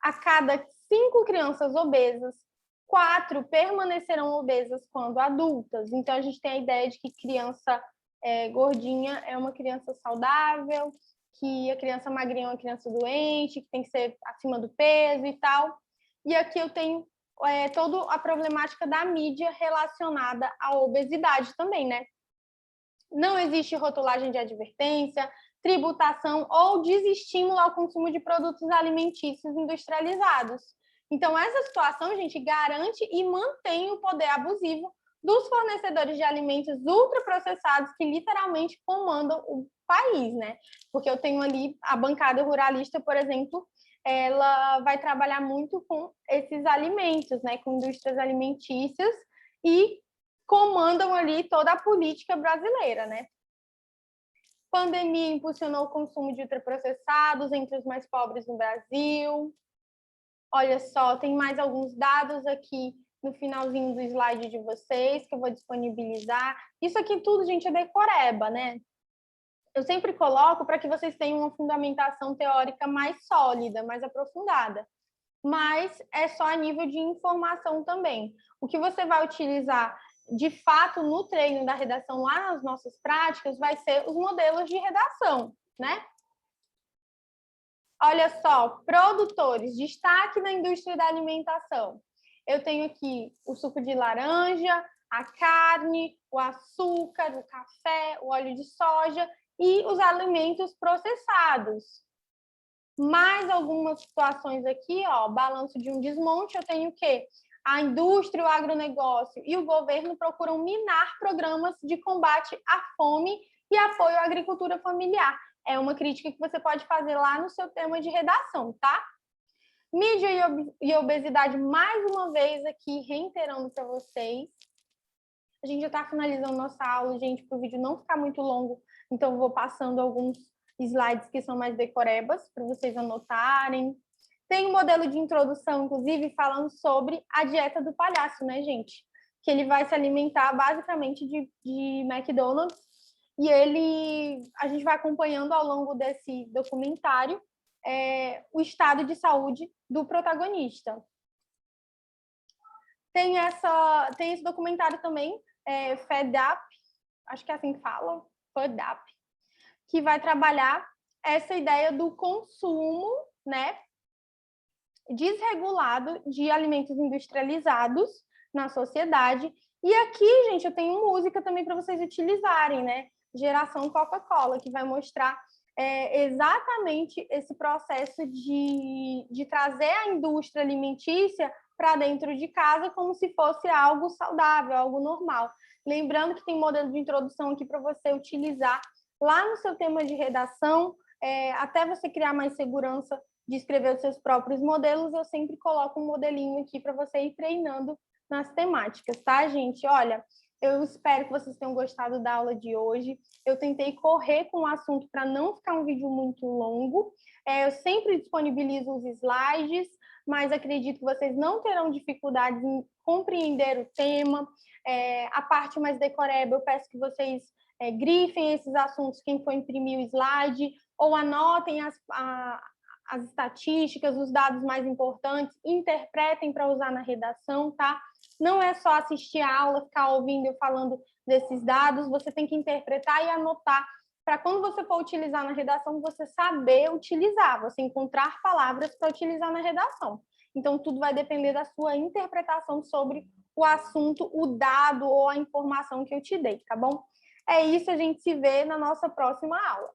A cada 5 crianças obesas, 4 permanecerão obesas quando adultas. Então, a gente tem a ideia de que criança gordinha é uma criança saudável, que a criança magrinha é uma criança doente, que tem que ser acima do peso e tal. E aqui eu tenho toda a problemática da mídia relacionada à obesidade também, né? Não existe rotulagem de advertência, tributação ou desestímulo ao consumo de produtos alimentícios industrializados. Então, essa situação, gente, garante e mantém o poder abusivo dos fornecedores de alimentos ultraprocessados que literalmente comandam o país, né? Porque eu tenho ali a bancada ruralista, por exemplo, ela vai trabalhar muito com esses alimentos, né? Com indústrias alimentícias e comandam ali toda a política brasileira, né? Pandemia impulsionou o consumo de ultraprocessados entre os mais pobres no Brasil. Olha só, tem mais alguns dados aqui no finalzinho do slide de vocês, que eu vou disponibilizar. Isso aqui tudo, gente, é decoreba, né? Eu sempre coloco para que vocês tenham uma fundamentação teórica mais sólida, mais aprofundada. Mas é só a nível de informação também. O que você vai utilizar, de fato, no treino da redação, lá nas nossas práticas, vai ser os modelos de redação, né? Olha só, produtores, destaque na indústria da alimentação. Eu tenho aqui o suco de laranja, a carne, o açúcar, o café, o óleo de soja e os alimentos processados. Mais algumas situações aqui, ó, balanço de um desmonte, eu tenho o quê? A indústria, o agronegócio e o governo procuram minar programas de combate à fome e apoio à agricultura familiar. É uma crítica que você pode fazer lá no seu tema de redação, tá? Mídia e obesidade, mais uma vez aqui, reiterando para vocês. A gente já está finalizando nossa aula, gente, para o vídeo não ficar muito longo, então eu vou passando alguns slides que são mais decorebas, para vocês anotarem. Tem um modelo de introdução, inclusive, falando sobre a dieta do palhaço, né, gente? Que ele vai se alimentar basicamente de McDonald's, e a gente vai acompanhando ao longo desse documentário o estado de saúde do protagonista. Tem esse documentário também, Fed Up, acho que é assim que fala, Fed Up, que vai trabalhar essa ideia do consumo, né, desregulado de alimentos industrializados na sociedade. E aqui, gente, eu tenho música também para vocês utilizarem, né? Geração Coca-Cola, que vai mostrar exatamente esse processo de trazer a indústria alimentícia para dentro de casa como se fosse algo saudável, algo normal. Lembrando que tem modelo de introdução aqui para você utilizar lá no seu tema de redação, até você criar mais segurança de escrever os seus próprios modelos, eu sempre coloco um modelinho aqui para você ir treinando nas temáticas, tá, gente? Olha, eu espero que vocês tenham gostado da aula de hoje. Eu tentei correr com o assunto para não ficar um vídeo muito longo. Eu sempre disponibilizo os slides, mas acredito que vocês não terão dificuldades em compreender o tema. A parte mais decoreba, eu peço que vocês grifem esses assuntos, quem for imprimir o slide, ou anotem as estatísticas, os dados mais importantes, interpretem para usar na redação, tá? Não é só assistir a aula, ficar ouvindo eu falando desses dados, você tem que interpretar e anotar para quando você for utilizar na redação, você saber utilizar, você encontrar palavras para utilizar na redação. Então, tudo vai depender da sua interpretação sobre o assunto, o dado ou a informação que eu te dei, tá bom? É isso, a gente se vê na nossa próxima aula.